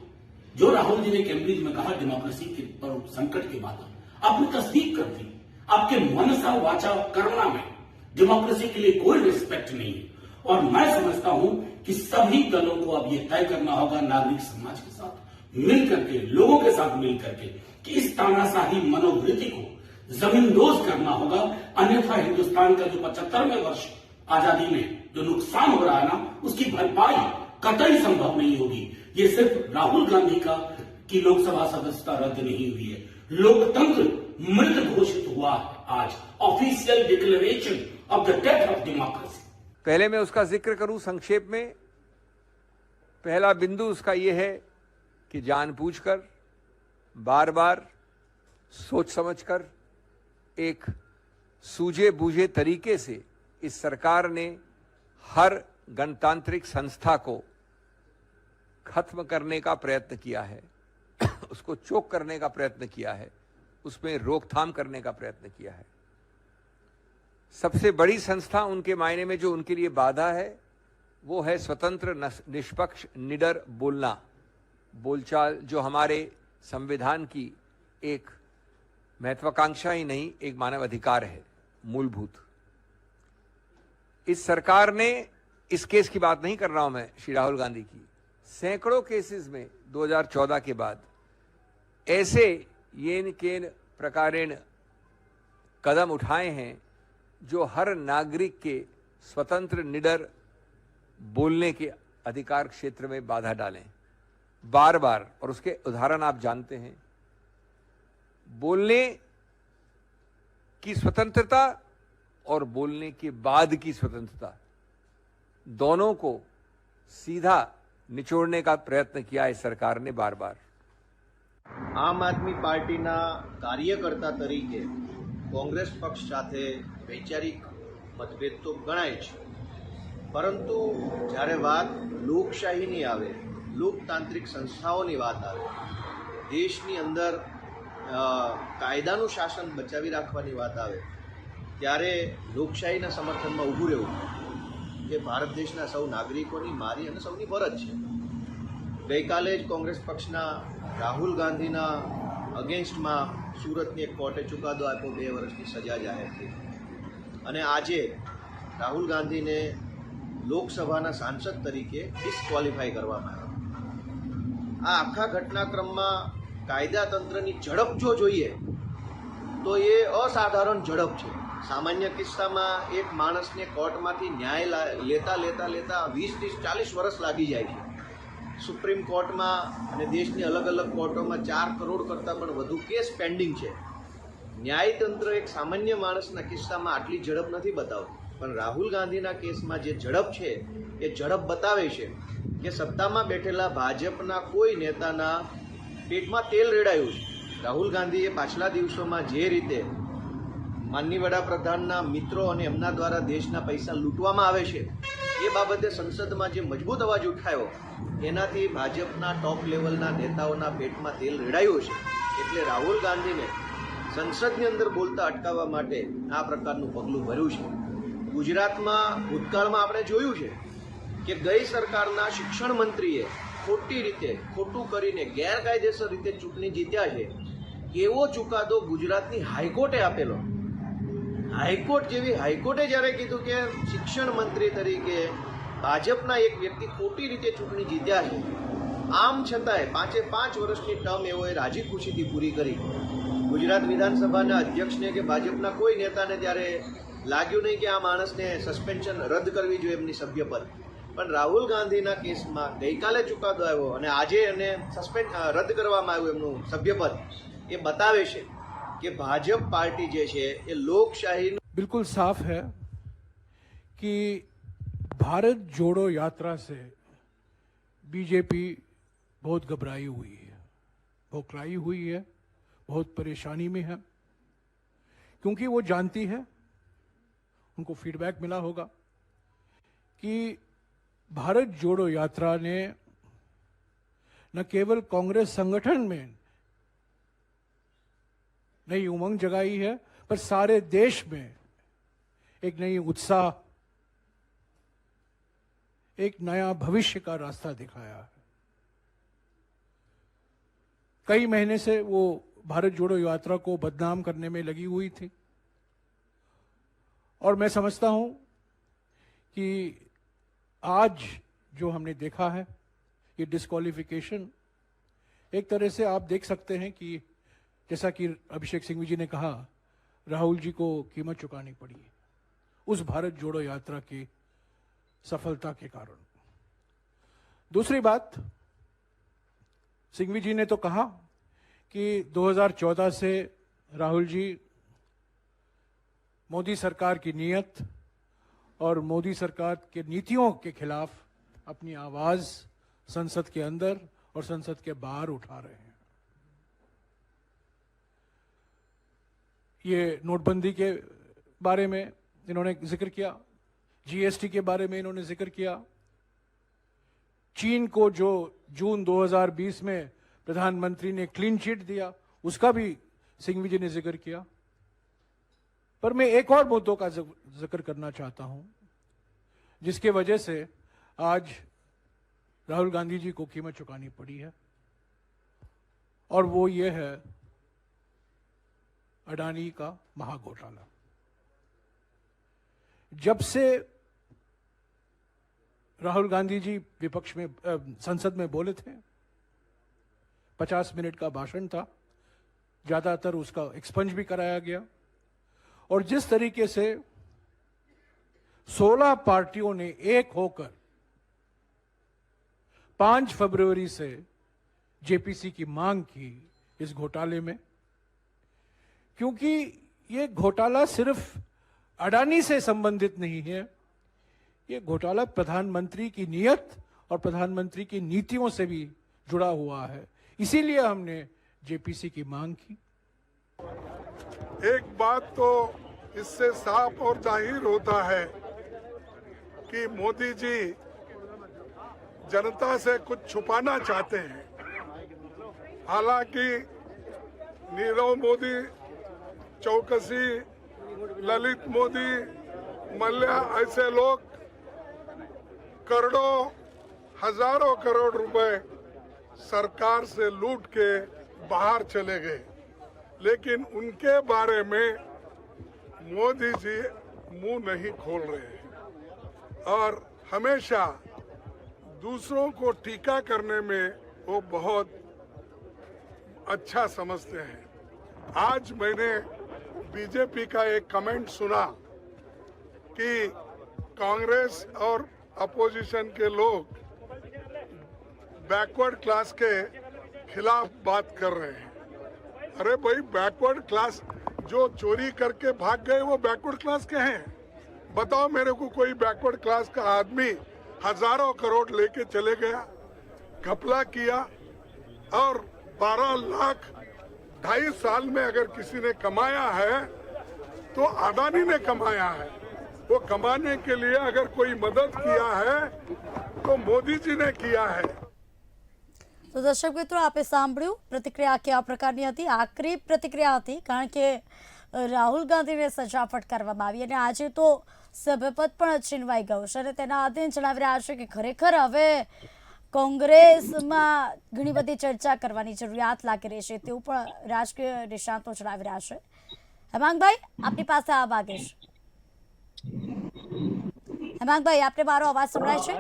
S6: जो राहुल जी ने कैम्ब्रिज में कहा डेमोक्रेसी के पर संकट के बाद, आपने तस्दीक कर दी. आपके मनसा वाचा कर्मणा में डेमोक्रेसी के लिए कोई रिस्पेक्ट नहीं है. और मैं समझता हूं कि सभी दलों को अब ये तय करना होगा नागरिक समाज के साथ मिल करके, लोगों के साथ मिल करके, कि इस तानाशाही मनोवृत्ति को जमींदोज करना होगा. अन्यथा हिंदुस्तान का जो 75वें वर्ष आजादी में जो नुकसान हो रहा है ना, उसकी भरपाई कतई संभव नहीं होगी. ये सिर्फ राहुल गांधी का की लोकसभा सदस्यता रद्द नहीं हुई है, लोकतंत्र मृत घोषित हुआ है. आज official declaration of the death of democracy.
S7: पहले मैं उसका जिक्र करूं संक्षेप में. पहला बिंदु उसका यह है कि जानबूझकर, बार बार सोच समझकर, एक सूझे बूझे तरीके से इस सरकार ने हर गणतांत्रिक संस्था को खत्म करने का प्रयत्न किया है, उसको चोक करने का प्रयत्न किया है, उसमें रोकथाम करने का प्रयत्न किया है. सबसे बड़ी संस्था उनके मायने में जो उनके लिए बाधा है वो है स्वतंत्र, निष्पक्ष, निडर बोलना, बोलचाल, जो हमारे संविधान की एक महत्वाकांक्षा ही नहीं, एक मानव अधिकार है मूलभूत. इस सरकार ने, इस केस की बात नहीं कर रहा हूं मैं, श्री राहुल गांधी की, सैकड़ों केसेस में 2014 के बाद ऐसे येन केन प्रकारेण कदम उठाए हैं जो हर नागरिक के स्वतंत्र, निडर बोलने के अधिकार क्षेत्र में बाधा डालें, बार बार. और उसके उदाहरण आप जानते हैं. बोलने की स्वतंत्रता और बोलने के बाद की स्वतंत्रता, दोनों को सीधा निचोड़ने का प्रयत्न किया है सरकार ने बार बार.
S8: આમ આદમી પાર્ટીના કાર્યકર્તા તરીકે કોંગ્રેસ પક્ષ સાથે વૈચારિક મતભેદ તો ગણાય છે, પરંતુ જ્યારે વાત લોકશાહીની આવે, લોકતાંત્રિક સંસ્થાઓની વાત આવે, દેશની અંદર કાયદાનું શાસન બચાવી રાખવાની વાત આવે, ત્યારે લોકશાહીના સમર્થનમાં ઊભું રહેવું કે ભારત દેશના સૌ નાગરિકોની મારી અને સૌની ફરજ છે. ગઈકાલે જ કોંગ્રેસ પક્ષના રાહુલ ગાંધીના અગેન્સ્ટમાં સુરતની એક કોર્ટે ચુકાદો આપ્યો, 2 વર્ષની સજા જાહેર થઈ. અને આજે રાહુલ ગાંધીને લોકસભાના સાંસદ તરીકે ડિસ્ક્વોલિફાય કરવામાં આવ્યા. આ આખા ઘટનાક્રમમાં કાયદાતંત્રની ઝડપ જો જોઈએ તો એ અસાધારણ ઝડપ છે. સામાન્ય કિસ્સામાં એક માણસને કોર્ટમાંથી ન્યાય લેતા 20, 30, 40 વર્ષ લાગી જાય છે. સુપ્રીમ કોર્ટમાં અને દેશની અલગ અલગ કોર્ટોમાં 4 કરોડ કરતાં પણ વધુ કેસ પેન્ડિંગ છે. ન્યાયતંત્ર એક સામાન્ય માણસના કિસ્સામાં આટલી ઝડપ નથી બતાવતું, પણ રાહુલ ગાંધીના કેસમાં જે ઝડપ છે એ ઝડપ બતાવે છે કે સત્તામાં બેઠેલા ભાજપના કોઈ નેતાના પેટમાં તેલ રેડાયું છે. રાહુલ ગાંધીએ પાછલા દિવસોમાં જે રીતે માનનીય વડાપ્રધાનના મિત્રો અને એમના દ્વારા દેશના પૈસા લૂંટવામાં આવે છે એ બાબતે સંસદમાં જે મજબૂત અવાજ ઉઠાયો એનાથી ભાજપના ટોપ લેવલના નેતાઓના પેટમાં તેલ રેડાયું છે. એટલે રાહુલ ગાંધીને સંસદની અંદર બોલતા અટકાવવા માટે આ પ્રકારનું પગલું ભર્યું છે. ગુજરાતમાં ભૂતકાળમાં આપણે જોયું છે કે ગઈ સરકારના શિક્ષણ મંત્રીએ ખોટી રીતે ખોટું કરીને ગેરકાયદેસર રીતે ચૂંટણી જીત્યા છે. એવો ચુકાદો ગુજરાતની હાઈકોર્ટે આપેલો. હાઈકોર્ટે જ્યારે કીધું કે શિક્ષણ મંત્રી તરીકે ભાજપના એક વ્યક્તિ ખોટી રીતે ચૂંટણી જીત્યા છે, આમ છતાંય 5 વર્ષની ટર્મ એઓએ રાજી ખુશીથી પૂરી કરી. ગુજરાત વિધાનસભાના અધ્યક્ષને કે ભાજપના કોઈ નેતાને ત્યારે લાગ્યું નહીં કે આ માણસને સસ્પેન્શન રદ કરવી જોઈએ એમની સભ્યપદ. પણ રાહુલ ગાંધીના કેસમાં ગઈકાલે ચુકાદો આવ્યો અને આજે એને રદ કરવામાં આવ્યું એમનું સભ્યપદ. એ बतावे છે कि भाजपा पार्टी જે છે એ લોકશાહી
S9: बिल्कुल साफ है कि भारत जोड़ो यात्रा से बीजेपी बहुत घबराई हुई है, बौखलाई हुई है, बहुत परेशानी में है, क्योंकि वो जानती है, उनको फीडबैक मिला होगा कि भारत जोड़ो यात्रा ने न केवल कांग्रेस संगठन में नई उमंग जगाई है, पर सारे देश में एक नई उत्साह, एक नया भविष्य का रास्ता दिखाया है. कई महीने से वो भारत जोड़ो यात्रा को बदनाम करने में लगी हुई थी और मैं समझता हूं कि आज जो हमने देखा है ये डिस्क्वालिफिकेशन, एक तरह से आप देख सकते हैं कि जैसा कि अभिषेक सिंघवी जी ने कहा, राहुल जी को कीमत चुकानी पड़ी उस भारत जोड़ो यात्रा की सफलता के कारण. दूसरी बात, सिंघवी जी ने तो कहा कि 2014 से राहुल जी मोदी सरकार की नीयत और मोदी सरकार के नीतियों के खिलाफ अपनी आवाज संसद के अंदर और संसद के बाहर उठा रहे हैं. ये नोटबंदी के बारे में इन्होंने जिक्र किया, जीएसटी के बारे में इन्होंने जिक्र किया, चीन को जो जून 2020 में प्रधानमंत्री ने क्लीन चिट दिया उसका भी सिंघवी जी ने जिक्र किया. पर मैं एक और मुद्दों का जिक्र करना चाहता हूं जिसके वजह से आज राहुल गांधी जी को कीमत चुकानी पड़ी है, और वो ये है अडानी का महाघोटाला. जब से राहुल गांधी जी विपक्ष में संसद में बोले थे, 50 मिनट का भाषण था, ज्यादातर उसका एक्सपंज भी कराया गया, और जिस तरीके से 16 पार्टियों ने एक होकर 5 फरवरी से जेपीसी की मांग की इस घोटाले में, क्योंकि ये घोटाला सिर्फ अडानी से संबंधित नहीं है, ये घोटाला प्रधानमंत्री की नीयत और प्रधानमंत्री की नीतियों से भी जुड़ा हुआ है. इसीलिए हमने जेपीसी की मांग की.
S10: एक बात तो इससे साफ और जाहिर होता है कि मोदी जी जनता से कुछ छुपाना चाहते हैं. हालांकि नीरव मोदी, चौकसी, ललित मोदी, मल्ल्या ऐसे लोग करोड़ों हजारों करोड़ रुपए सरकार से लूट के बाहर चले गए, लेकिन उनके बारे में मोदी जी मुंह नहीं खोल रहे हैं और हमेशा दूसरों को टीका करने में वो बहुत अच्छा समझते हैं. आज मैंने बीजेपी का एक कमेंट सुना कि कांग्रेस और अपोजिशन के लोग बैकवर्ड क्लास के खिलाफ बात कर रहे हैं। अरे भाई, बैकवर्ड क्लास जो चोरी करके भाग गए वो बैकवर्ड क्लास के हैं? बताओ मेरे को कोई बैकवर्ड क्लास का आदमी हजारों करोड़ लेके चले गया, घपला किया, और 12 लाख 2.5 साल में अगर किसी ने कमाया है तो अदानी ने कमाया है। वो कमाने के लिए अगर कोई मदद किया है तो मोदी जी ने किया है।
S1: તો દર્શક મિત્રો, આપે સાંભળ્યું પ્રતિક્રિયા કેવા પ્રકારની હતી. આકરી પ્રતિક્રિયા હતી, કારણ કે રાહુલ ગાંધીને સજા ફટકારવામાં આવી અને આજે તો સભ્યપદ પણ છીનવાઈ ગયું છે અને તેના આધીન જણાવી રહ્યા છે કે ખરેખર હવે કોંગ્રેસમાં ઘણી બધી ચર્ચા કરવાની જરૂરિયાત લાગી રહી છે તેવું પણ રાજકીય નિષ્ણાતો જણાવી રહ્યા છે. હેમાંગભાઈ, આપની પાસે આ માગે છે. હેમાંગભાઈ, આપને મારો અવાજ સંભળાય છે?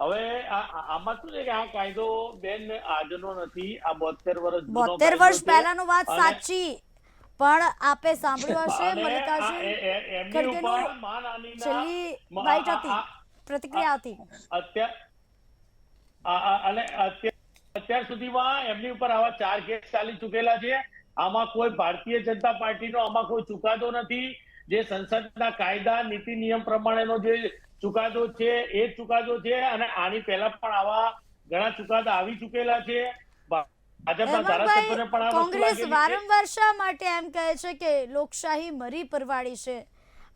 S3: હવે આમાં શું છે કે આ કાયદો બેન આજનો નથી, આ 72 વર્ષ જૂનો
S1: 72 વર્ષ પહેલાનો વાત સાચી, પણ આપે સાંભળ્યું હશે મલ્લિકાર્જુન ખડગેનું છેલ્લી બાઈટ હતી, પ્રતિક્રિયા હતી.
S3: અને અત્યાર સુધીમાં એમની ઉપર આવા 4 કેસ ચાલી ચૂકેલા છે. આમાં કોઈ ભારતીય જનતા પાર્ટીનો આમાં કોઈ ચુકાદો નથી. જે સંસદના કાયદા નીતિ નિયમ પ્રમાણેનો જે ચુકાદો છે એ ચુકાદો છે, અને આની પહેલા પણ આવા ઘણા ચુકાદા આવી ચૂકેલા છે. ભાજપના ધારાસભ્યોને પણ આ
S1: કોંગ્રેસ વારંવાર શા માટે એમ કહે છે કે લોકશાહી મરી પરવાડી છે?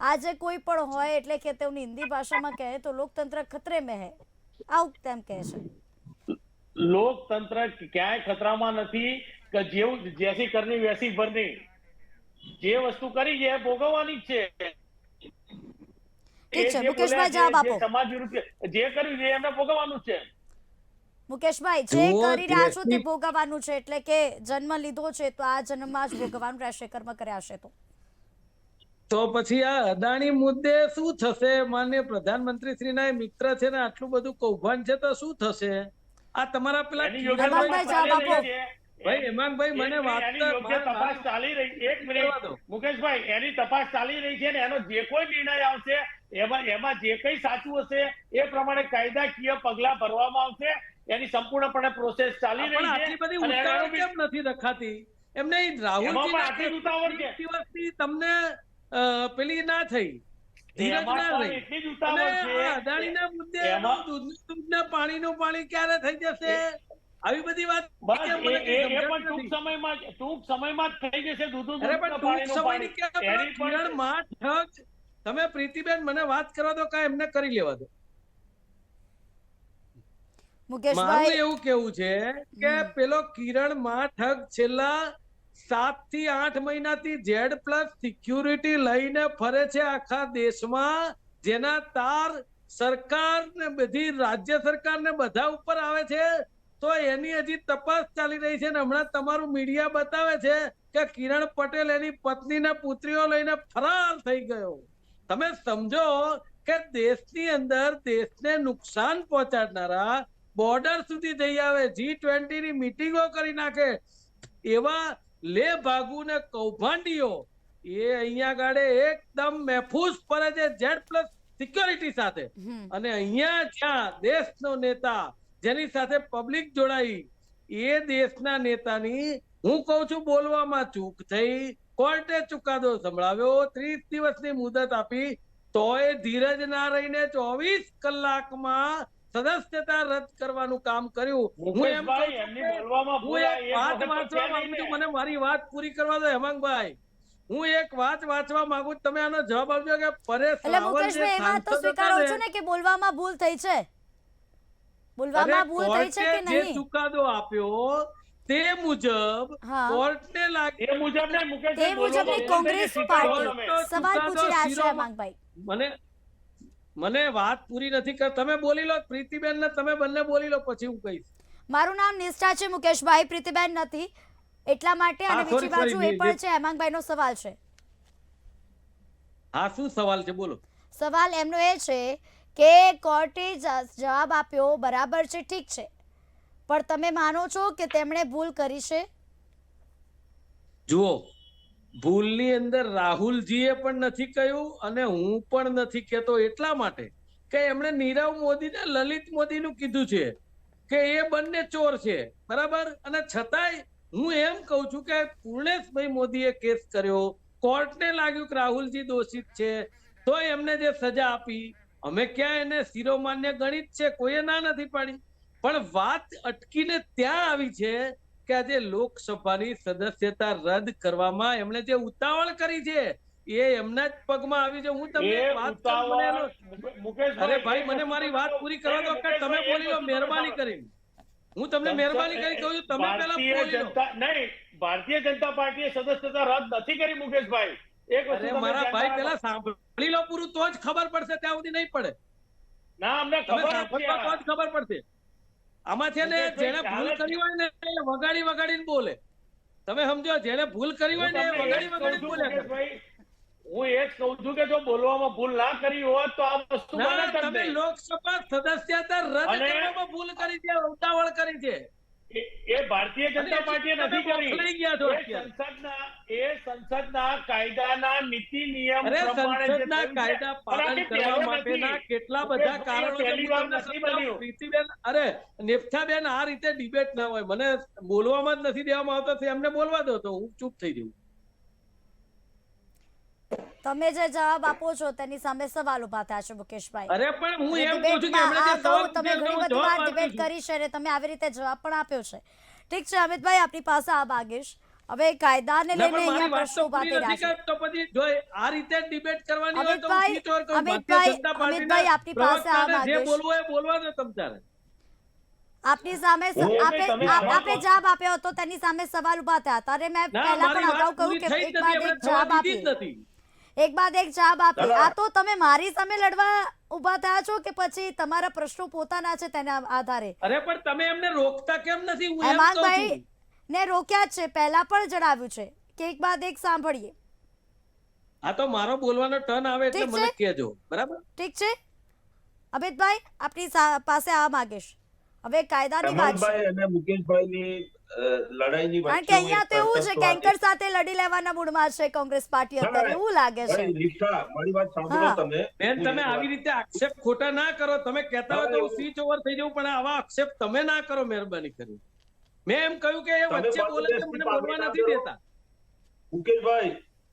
S1: આજે કોઈ પણ હોય એટલે કે તેઓની હિન્દી ભાષામાં કહે તો લોકતંત્ર ખતરે में है, આવું તેમ કહે છે.
S3: લોકતંત્ર ક્યાંય ખતરામાં નથી કે જેવું જેસી કરની વેસી ભરની. જે વસ્તુ કરી છે ભોગવવાની જ છે.
S1: ઠીક છે મુકેશભાઈ, જવાબ આપો.
S3: સમાજ વિરુદ્ધ જે કર્યું છે એમને ભોગવવાનું છે.
S1: મુકેશભાઈ, જે કરી રહ્યા છો તે ભોગવવાનું છે, એટલે કે જન્મ લીધો છે તો આ જન્મમાં જ ભોગવવાનું રહેશે, કર્મ કર્યા હશે
S2: તો પછી આ અદાણી મુદ્દે શું થશે? માનનીય પ્રધાનમંત્રી શ્રીના મિત્ર છે ને આટલું બધું કૌભાંડ છે તો શું થશે? આ તમારા પેલા ભાઈ હેમાંગભાઈ, મને
S3: તપાસ ચાલી રહી, એક મિનિટ મુકેશભાઈ, એની તપાસ ચાલી રહી છે ને એનો જે કોઈ નિર્ણય આવશે એમાં જે કઈ સાચું હશે એ પ્રમાણે કાયદાકીય પગલા ભરવામાં આવશે. એની સંપૂર્ણપણે પ્રોસેસ ચાલી રહી છે.
S2: આટલી બધી ઉતાવળ કેમ નથી રખાતી? એમને રાહુલજી તમને પેલી ના થઈ, ધીરજ ના રહી. અદાણીના મુદ્દે પાણીનું પાણી ક્યારે થઈ જશે? આવી બધી વાત
S3: ટૂંક સમયમાં થઈ જશે.
S2: તમે પ્રીતિબેન મને વાત કરવા દો, કા એમને કરી લેવા દો. મારું એવું કેવું છે કે પેલો કિરણ માઠગ છેલ્લા 7 થી 8 મહિનાથી Z+ સિક્યુરિટી લઈને ફરે છે આખા દેશમાં, જેના તાર સરકાર ને બધી રાજ્ય સરકાર ને બધા ઉપર આવે છે. તો એની હજી તપાસ ચાલી રહી છે ને હમણાં તમારું મીડિયા બતાવે છે કે કિરણ પટેલ એની પત્ની ને પુત્રીઓ લઈને ફરાર થઈ ગયો. તમે સમજો કે દેશની અંદર દેશને નુકસાન પહોંચાડનારા બોર્ડર સુધી જઈ આવે, G20 ની મીટિંગો કરી નાખે એવા લે ભાગુ ને કૌભાંડીઓ એ અહીંયા ગાડે એકદમ મહેફૂઝ ફરે છે Z+ સિક્યોરિટી સાથે. અને અહીંયા જ્યાં દેશનો નેતા જેની સાથે પબ્લિક જોડાઈ, એ દેશના નેતાની હું કઉ છું બોલવામાં ચૂક થઈ, કોર્ટે ચુકાદો સંભળાવ્યો, 30 દિવસની મુદત આપી, તોય ધીરજ ના રહીને 24 કલાકમાં સદસ્યતા રદ કરવાનું કામ કર્યું. હું એમ મને મારી વાત પૂરી કરવા દો હેમાંગભાઈ. હું એક વાત વાંચવા માંગુ, તમે આનો જવાબ આપજો કે પરેશ રાવલ
S1: કે બોલવામાં ભૂલ થઈ છે, બોલવામાં ભૂલ થઈ છે કે નહીં?
S2: ચુકાદો આપ્યો તે મુજબ કોર્ટને લાગે
S3: એ મુજબ ને મુકેશભાઈ,
S1: તે મુજબની કોંગ્રેસ પાર્ટી સવાલ પૂછી રહ્યા છે હેમાંગભાઈ.
S2: મને વાત પૂરી નથી કર, તમે બોલી લો પ્રીતિબેન ને, તમે બંને બોલી લો પછી હું કહીશ.
S1: મારું નામ નિષ્ઠા છે મુકેશભાઈ, પ્રીતિબેન નથી એટલા માટે. અને બીજી બાજુ એ પણ છે, હેમાંગભાઈ નો સવાલ છે.
S2: હા, શું સવાલ છે બોલો?
S1: સવાલ એમનો એ છે કે કોર્ટે જવાબ આપ્યો બરાબર છે, ઠીક છે, પણ તમે માનો છો કે તેમણે ભૂલ કરી છે?
S2: જુઓ, ભૂલની અંદર રાહુલજીએ પણ નથી કહ્યું અને હું પણ નથી કહેતો, એટલા માટે કે એમણે નીરવ મોદી ને લલિત મોદી નું કીધું છે કે એ બંને ચોર છે, બરાબર? અને છતાંય હું એમ કઉ છું કે પૂર્ણેશભાઈ મોદીએ કેસ કર્યો, કોર્ટને લાગ્યું કે રાહુલજી દોષિત છે, તો એમને જે સજા આપી, અમે ક્યાં એને શિરોમાન્ય ગણિત છે, કોઈએ ના નથી પાડી. પણ વાત અટકીને ત્યાં આવી છે કે આજે લોકસભાની સદસ્યતા રદ કરવામાં એમણે જે ઉતાવળ કરી છે એ એમના જ પગમાં આવી છે. હું તમને એક વાત કરું, અરે ભાઈ મને મારી વાત પૂરી કરવા દો કે તમે બોલી લો મહેરબાની કરીને. હું તમને મહેરબાની કરી કહું છું, તમે પહેલા બોલી લો.
S3: નહીં, ભારતીય જનતા પાર્ટીએ સદસ્યતા રદ નથી કરી મુકેશભાઈ. એક વસ્તુ
S2: અરે મારા ભાઈ પહેલા સાંભળી લો પૂરું, તો જ ખબર પડશે, ત્યાં સુધી નહીં પડે.
S3: ના, અમને
S2: તમે
S3: ખબર
S2: સાંભળો તો જ ખબર પડશે. આમાં છે ને જેને ભૂલ કરી હોય ને એ વગાડી વગાડીને બોલે. તમે સમજો, જેને ભૂલ કરી હોય ને એ વગાડી વગાડીને બોલે.
S3: હું એ જ કહું છું કે જો બોલવામાં ભૂલ ના કરી હોત તો આ વસ્તુ બને જ
S2: તમે
S3: નહીં.
S2: લોકસભા સદસ્યતા રદ કરવામાં ભૂલ કરી છે, ઉતાવળ કરી છે.
S3: એ ભારતીય જનતા પાર્ટીએ નથી કરી.
S2: થઈ ગયા છો અત્યારે.
S3: સંસદના કાયદાના નીતિ નિયમ
S2: અરે
S3: પ્રમાણે જે
S2: સંસદના
S3: થયું છે.
S2: કાયદા
S3: પણ આ
S2: પાલન
S3: કંઈ
S2: કરવા
S3: પહેલો
S2: માટેના
S3: નથી.
S2: કેટલા બધા કારણો છે.
S3: પહેલી વાર
S2: હું તમને
S3: નથી
S2: સમજાવું.
S3: બન્યું.
S2: પ્રીતિબેન, અરે નેફથાબેન, આ રીતે ડિબેટ ના હોય. મને બોલવામાં જ નથી દેવામાં આવતો, તો એમને બોલવા દો તો હું ચૂપ થઈ જઉં.
S1: તમે જે જવાબ આપો છો તેની સામે સવાલ ઉભા થયા છે મુકેશભાઈ.
S2: અરે પણ હું એમ કહું છું કે
S1: ડિબેટમાં
S2: એમણે જે
S1: આ કહું,
S2: સવાલ
S1: તમે
S2: પૂછ્યો
S1: ઘણી
S2: એનો
S1: બધી વાર
S2: જવાબ
S1: ડિબેટ
S2: આપું છું.
S1: કરી છે અને તમે આવી રીતે જવાબ પણ આપ્યો છે. ઠીક છે અમિતભાઈ, આપની પાસે આ માંગીશ. હવે કાયદાને
S2: ના,
S1: લઈને
S2: પણ મારી
S1: અહીંયા
S2: વાત
S1: પ્રશ્નો
S2: તો
S1: ઉભા થઈ
S2: પૂરી નથી
S1: રહ્યા છે.
S2: કરતો. પછી જો આ રીતે ડિબેટ કરવાની હોય તો હું
S1: અમિતભાઈ,
S2: સીટ ઓર કહું.
S1: અમિતભાઈ,
S2: ભારતીય જનતા પાર્ટીના
S1: અમિતભાઈ, આપની પાસે આ
S2: પ્રવક્તાને જે
S1: માંગીશ.
S2: બોલવું હોય એ બોલવા દો તમ તારે.
S1: આપની સામે આપે જવાબ આપ્યો હતો, તેની સામે સવાલ ઉભા થયા હતા અને મેં
S2: ના,
S1: પહેલા
S2: મારી
S1: પણ અગાઉ
S2: વાત
S1: કહ્યું
S2: પૂરી
S1: કે
S2: થઈ જ
S1: એક
S2: નથી.
S1: બાદ
S2: એમણે
S1: એક
S2: થવા
S1: જવાબ
S2: દીધી જ
S1: આપી.
S2: નથી.
S1: એક બાદ એક જવાબ આપી. આ તો તમે મારી સામે લડવા ઉભા થયા છો કે પછી તમારા પ્રશ્નો પોતાના છે તેના આધારે?
S2: અરે પણ તમે એમને રોકતા કેમ નથી? હું એમ કહું
S1: હેમાંગભાઈ
S2: છું.
S1: ને રોક્યા જ છે, પહેલા પણ જણાવ્યું છે કે એક બાદ એક સાંભળીએ.
S2: આ તો મારો બોલવાનો ટર્ન આવે એટલે
S1: ઠીક
S2: મને
S1: છે.
S2: કહેજો, બરાબર?
S1: ઠીક છે અમિતભાઈ, આપની પાસે આ માંગીશ. હવે કાયદાની વાત છે,
S5: હેમંતભાઈ અને મુકેશભાઈની લડાઈની
S1: કારણ
S5: વચ્ચે
S1: કે અહીંયા તો એવું છે કે એન્કર સાથે લડી લેવાના મૂડમાં છે કોંગ્રેસ પાર્ટી અત્યારે, એવું લાગે છે.
S5: નિષ્ઠા, મારી વાત સાંભળો
S1: હા.
S5: તમે.
S2: બેન, તમે આવી રીતે આક્ષેપ ખોટા ના કરો. તમે કહેતા હોય તો હું સ્વિચ ઓવર થઈ જાઉં, પણ આવા આક્ષેપ તમે ના કરો મહેરબાની કરી. મેં એમ કહ્યું કે એ
S5: તમે
S2: વચ્ચે બોલે છે, મને બોલવા નથી દેતા.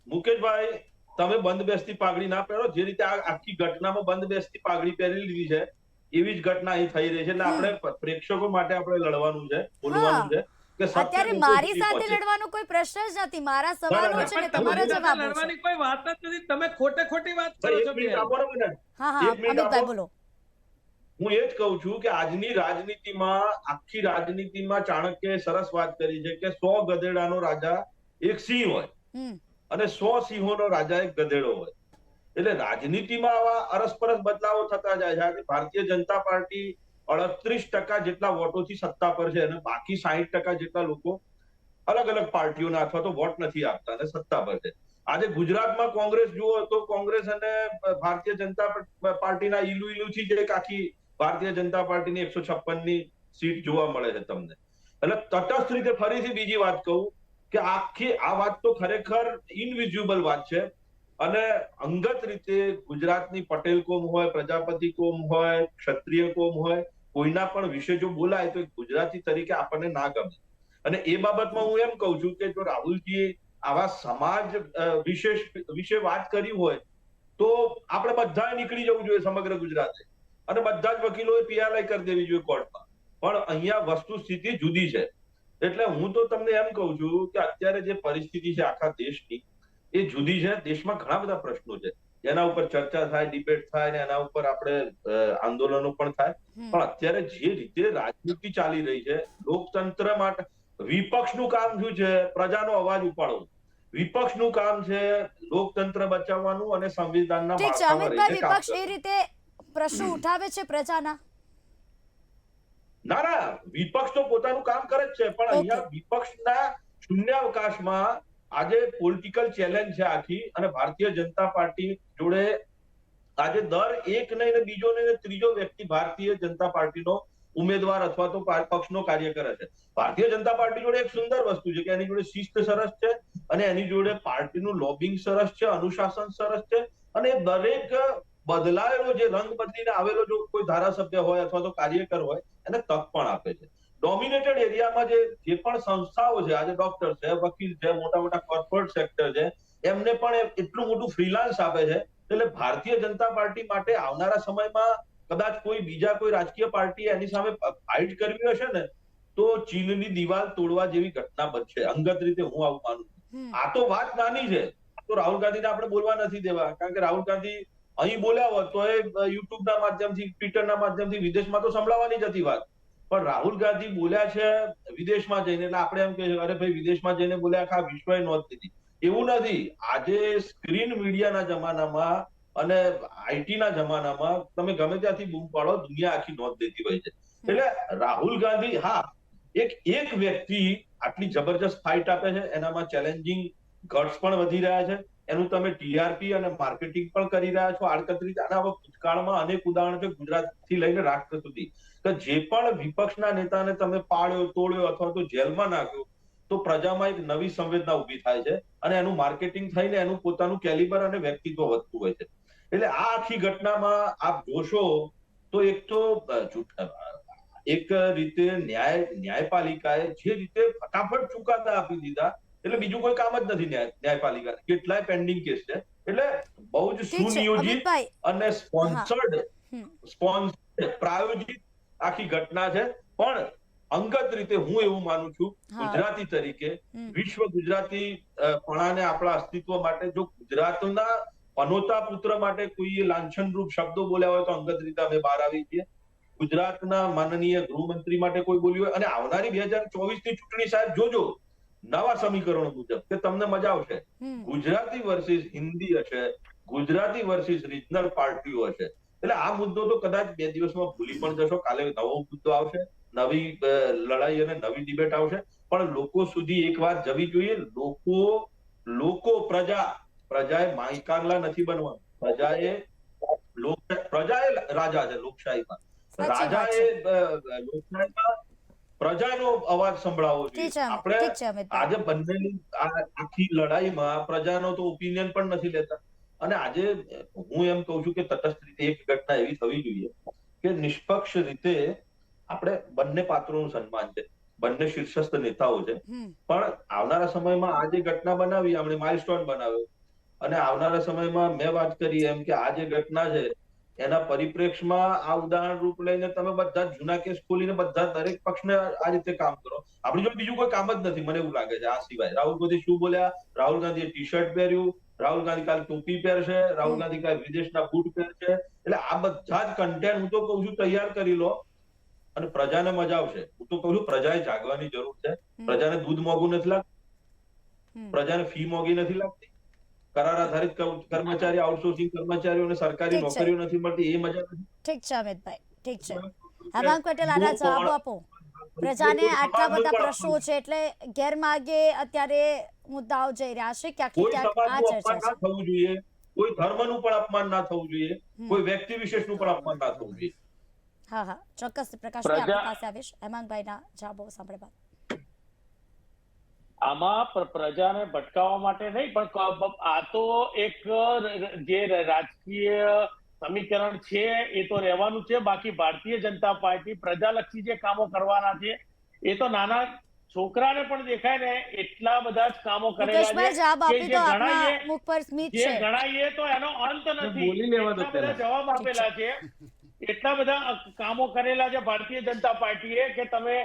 S5: મુકેશભાઈ, તમે બંધ બેસતી પાઘડી ના પહેરો. જે રીતે આ આખી ઘટનામાં બંધ બેસતી પાઘડી પહેરી લીધી છે એવી જ ઘટના અહીં થઈ રહી છે. એટલે આપણે પ્રેક્ષકો માટે આપણે લડવાનું છે, બોલવાનું છે કે સત્ય
S1: અત્યારે મારી સાથે લડવાનો કોઈ પ્રશ્ન જ નથી. મારા સવાલો છે ને તમારા જવાબો છે.
S2: લડવાની કોઈ વાત જ નથી. તમે ખોટે ખોટી વાત કરો છો.
S1: હા હા અમિતભાઈ બોલો.
S5: હું એ જ કહું છું કે આજની રાજનીતિમાં, આખી રાજનીતિમાં ચાણક્યએ સરસ વાત કરી છે કે 100 ગધેડાનો રાજા એક સિંહ હોય અને 100 સિંહોનો રાજા એક ગધેડો હોય. એટલે રાજનીતિમાં આવા અરસપરસ બદલાવો થતા જાય છે. આજે ભારતીય જનતા પાર્ટી 38% જેટલા વોટોથી સત્તા પર છે અને બાકી 60% જેટલા લોકો અલગ અલગ પાર્ટીઓના અથવા તો વોટ નથી આપતા અને સત્તા પર છે. આજે ગુજરાતમાં કોંગ્રેસ જુઓ તો કોંગ્રેસ અને ભારતીય જનતા પાર્ટીના ઈલુથી જ એક આખી ભારતીય જનતા પાર્ટીની 156ની સીટ જોવા મળે છે તમને. એટલે તટસ્થ રીતે ફરીથી બીજી વાત કહું કે આખી આ વાત તો ખરેખર ઇનવિઝ્યુઅલ વાત છે અને અંગત રીતે ગુજરાતની પટેલ કોમ હોય, પ્રજાપતિ કોમ હોય, ક્ષત્રિય કોમ હોય, કોઈના પણ વિશે જો બોલાય તો ગુજરાતી તરીકે આપણને ના ગમે. અને એ બાબતમાં હું એમ કહું છું કે જો રાહુલજી આવા સમાજ વિશે વાત કરી હોય તો આપણે બધાએ નીકળી જવું જોઈએ સમગ્ર ગુજરાતે અને બધા જ વકીલોએ પીઆરઆઈ કરી દેવી જોઈએ કોર્ટમાં. પણ અહીંયા વસ્તુ સ્થિતિ જુદી છે. એટલે હું તો તમને એમ કહું છું કે અત્યારે જે પરિસ્થિતિ છે આખા દેશની એ જુદી છે. દેશમાં ઘણા બધા પ્રશ્નો છે એના ઉપર ચર્ચા થાય, ડિબેટ થાય ને એના ઉપર આપણે આંદોલનો પણ થાય. પણ અત્યારે જે રીતે રાજનીતિ ચાલી રહી છે, લોકતંત્ર માટે વિપક્ષનું કામ શું છે? પ્રજાનો અવાજ ઉપાડવું. વિપક્ષનું કામ છે લોકતંત્ર બચાવવાનું અને સંવિધાનના માળખામાં રહીને કામ
S1: વિપક્ષ એ રીતે પ્રશ્નો ઉઠાવે છે પ્રજાના?
S5: ના, વિપક્ષ તો પોતાનું કામ કરે જ છે, પણ અહીંયા વિપક્ષના શૂન્યાવકાશમાં આજે પોલિટિકલ ચેલેન્જ છે આખી અને ભારતીય જનતા પાર્ટી જોડે આજે એક નહીં ને બીજો નહીં ને ત્રીજો વ્યક્તિ ભારતીય જનતા પાર્ટીનો ઉમેદવાર અથવા તો પક્ષનો કાર્ય કરે છે. ભારતીય જનતા પાર્ટી જોડે એક સુંદર વસ્તુ છે કે એની જોડે શિસ્ત સરસ છે અને એની જોડે પાર્ટીનું લોબિંગ સરસ છે, અનુશાસન સરસ છે અને દરેક બદલાયેલો જે રંગ બદલીને આવેલો જો કોઈ ધારાસભ્ય હોય અથવા તો કાર્યકર હોય એને તક પણ આપે છે. ડોમિનેટેડ એરિયામાં જે પણ સંસ્થાઓ છે, આજે ડોક્ટર છે, વકીલ છે, મોટા મોટા કોર્પોરેટ સેક્ટર છે, એમને પણ એટલું મોટું ફ્રીલાન્સ આપે છે. એટલે ભારતીય જનતા પાર્ટી માટે આવનારા સમયમાં કદાચ કોઈ બીજા કોઈ રાજકીય પાર્ટી એની સામે ફાઇટ કરવી હશે ને તો ચીનની દિવાલ તોડવા જેવી ઘટના બનશે. અંગત રીતે હું આવું માનું છું. આ તો વાત નાની છે, તો રાહુલ ગાંધીને આપણે બોલવા નથી દેવા, કારણ કે રાહુલ ગાંધી અહીં બોલ્યા હોત તો એ યુટ્યુબના માધ્યમથી, ટ્વિટરના માધ્યમથી વિદેશમાં તો સંભળાવવાની જ હતી વાત. પણ રાહુલ ગાંધી બોલ્યા છે વિદેશમાં જઈને, એટલે આપણે એમ કહીએ અરે ભાઈ વિદેશમાં જઈને બોલ્યા, આખા વિશ્વએ નોંધ લીધી. એવું નથી. આજે સ્ક્રીન મીડિયાના જમાનામાં અને આઈટીના જમાનામાં તમે ગમે ત્યાંથી બૂમ પાડો, દુનિયા આખી નોંધ લેતી હોય છે. એટલે રાહુલ ગાંધી, હા, એક વ્યક્તિ આટલી જબરજસ્ત ફાઇટ આપે છે, એનામાં ચેલેન્જિંગ ગટ્સ પણ વધી રહ્યા છે. એનું તમે ટીઆરપી અને માર્કેટિંગ પણ કરી રહ્યા છો આડકતરી. આના ભૂતકાળમાં અનેક ઉદાહરણો છે, ગુજરાતથી લઈને રાષ્ટ્ર સુધી, કે જે પણ વિપક્ષના નેતાને તમે પાડ્યો, તોડ્યો અથવા તો જેલમાં નાખ્યો તો પ્રજામાં એક નવી સંવેદના ઉભી થાય છે અને એનું માર્કેટિંગ થઈને એનું પોતાનું કેલિબર અને વ્યક્તિત્વ વધતું હોય છે. એટલે આ આખી ઘટનામાં આપ જોશો તો એક રીતે ન્યાયપાલિકાએ જે રીતે ફટાફટ ચુકાદા આપી દીધા, એટલે બીજું કોઈ કામ જ નથી ન્યાયપાલિકા. કેટલાય પેન્ડિંગ કેસ છે. એટલે બહુ જ સુનિયોજિત અને સ્પોન્સર્ડ પ્રાયોજિત આખી ઘટના છે. પણ અંગત રીતે હું એવું માનું છું, ગુજરાતી તરીકે, વિશ્વ ગુજરાતી પણાને આપણા અસ્તિત્વ માટે જો ગુજરાતના પનોતા પુત્ર માટે કોઈ લાંછનરૂપ શબ્દો બોલ્યા હોય તો અંગત રીતે અમે બહાર આવી છીએ. ગુજરાતના માનનીય ગૃહમંત્રી માટે કોઈ બોલ્યું હોય, અને આવનારી 2024ની ચૂંટણી સાહેબ જોજો નવા સમીકરણો મુજબ, કે તમને મજા આવશે. ગુજરાતી વર્સિસ હિન્દી હશે, ગુજરાતી વર્સિસ રિજનલ પાર્ટીઓ હશે. એટલે આ મુદ્દો તો કદાચ 2 દિવસમાં ભૂલી પણ જશો. કાલે નવો મુદ્દો આવશે, નવી લડાઈ અને નવી ડિબેટ આવશે. પણ લોકો સુધી એક વાત જવી જોઈએ. પ્રજાએ માઇકાંગલા નથી બનવાનું. પ્રજાએ રાજા છે લોકશાહીમાં. રાજાએ લોકશાહીમાં પ્રજાનો અવાજ સંભળાવવો જોઈએ. આપણે આજે બંનેની આખી લડાઈમાં પ્રજાનો તો ઓપિનિયન પણ નથી લેતા. અને આજે હું એમ કહું છું કે તટસ્થ રીતે એક ઘટના એવી થવી જોઈએ કે નિષ્પક્ષ રીતે આપણે બંને પાત્રોનું સન્માન છે, બંને શીર્ષસ્થ નેતાઓ છે. પણ આવનારા સમયમાં આ જે ઘટના બનાવી, આપણે માઇલસ્ટોન બનાવ્યો, અને આવનારા સમયમાં મેં વાત કરી એમ કે આ જે ઘટના છે એના પરિપ્રેક્ષમાં આ ઉદાહરણ રૂપ લઈને તમે બધા જૂના કેસ ખોલીને બધા દરેક પક્ષને આ રીતે કામ કરો. આપણી જોડે બીજું કોઈ કામ જ નથી, મને એવું લાગે છે. આ સિવાય રાહુલ ગાંધી શું બોલ્યા, રાહુલ ગાંધીએ ટી શર્ટ પહેર્યું, રાહુલ ગાંધી કાલે ટોપી પહેરશે, રાહુલ ગાંધી કાલે વિદેશના બૂટ પહેરશે. એટલે આ બધા જ કન્ટેન્ટ હું તો કહું છું તૈયાર કરી લો અને પ્રજાને મજા આવશે. હું તો કહું છું પ્રજાએ જાગવાની જરૂર છે. પ્રજાને દૂધ મોંઘું નથી લાગતું, પ્રજાને ફી મોંઘી નથી લાગતી, કરાર આધારિત કર્મચારી, આઉટસોર્સિંગ કર્મચારીઓને સરકારી નોકરીઓ નથી મળતી, એ મજા નથી.
S1: ઠીક છે અમિતભાઈ, ઠીક છે. હેમાંગ પટેલ, આના જવાબ આપો. પ્રજાને આટલા બધા પ્રશ્નો છે એટલે ગેરમાર્ગે અત્યારે મુદ્દાઓ જઈ રહ્યા છે. ક્યાંક આ ચર્ચા છે.
S5: થવું જોઈએ, કોઈ ધર્મનું પણ અપમાન ના થવું જોઈએ, કોઈ વ્યક્તિ વિશેષનું પણ અપમાન ના થવું જોઈએ.
S1: હા, ચોક્કસ પ્રકાશભાઈ આપણી પાસે આવીશ. હેમાંગભાઈના જવાબો સાંભળ્યા બાદ
S3: આમાં પ્રજાને ભટકાવવા માટે નહીં, પણ આ તો એક જે રાજકીય સમીકરણ છે એ તો રહેવાનું છે. બાકી ભારતીય જનતા પાર્ટી પ્રજાલક્ષી જે કામો કરવાના છે એ તો નાના છોકરાને પણ દેખાય ને એટલા બધા જ કામો કરેલા છે જે ગણાઈએ તો એનો અંત નથી. એટલા બધા જવાબ આપેલા છે, એટલા બધા કામો કરેલા છે ભારતીય જનતા પાર્ટીએ કે તમે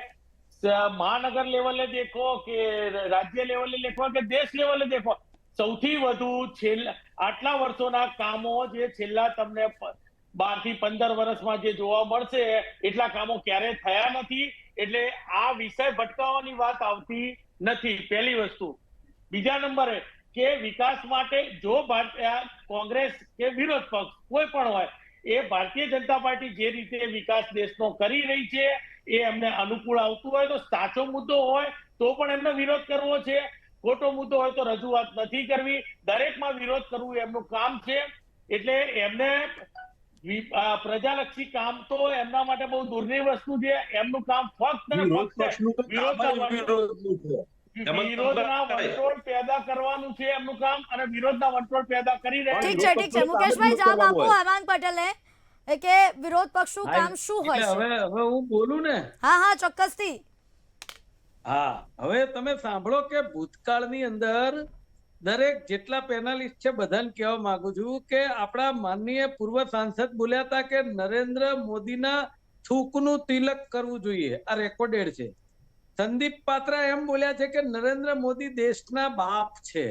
S3: મહાનગર લેવલે દેખો કે રાજ્ય લેવલે દેખો કે દેશ લેવલે દેખો, સૌથી વધુ આટલા વર્ષોના કામો જે છેલ્લા તમને 12 થી 15 વર્ષમાં જે જોવા મળશે એટલા કામો ક્યારે થયા નથી. એટલે આ વિષય ભટકાવવાની વાત આવતી નથી, પહેલી વસ્તુ. બીજા નંબરે કે વિકાસ માટે જો કોંગ્રેસ કે વિરોધ પક્ષ કોઈ પણ હોય, એ ભારતીય જનતા પાર્ટી જે રીતે વિકાસ દેશનો કરી રહી છે એ એમને અનુકૂળ આવતું હોય તો સાચો મુદ્દો હોય તો પણ એમને વિરોધ કરવો છે, ખોટો મુદ્દો હોય તો રજૂઆત નથી કરવી. દરેકમાં વિરોધ કરવું એમનું કામ છે. એટલે એમને પ્રજાલક્ષી કામ તો એમના માટે બહુ દૂરની વસ્તુ છે. એમનું કામ ફક્ત વિરોધના વંટોળ પેદા કરવાનું છે એમનું કામ, અને વિરોધના વંટોળ પેદા કરી રહ્યા
S1: ઠીક
S3: છે.
S1: છે મુકેશભાઈ જવાબ આપો હેમાંગ પટેલે કે વિરોધ પક્ષનું કામ શું હોય
S2: એટલે
S1: છે.
S2: હવે હું બોલું ને.
S1: હા ચોક્કસથી.
S2: હા, હવે તમે સાંભળો કે ભૂતકાળની અંદર દરેક જેટલા પેનલિસ્ટ છે બધાને કહેવા માંગુ છું કે આપણા માનનીય પૂર્વ સાંસદ બોલ્યા હતા કે નરેન્દ્ર મોદીના થૂકનું તિલક કરવું જોઈએ. આ રેકોર્ડેડ છે. સંદીપ પાત્રા એમ બોલ્યા છે કે નરેન્દ્ર મોદી દેશના બાપ છે.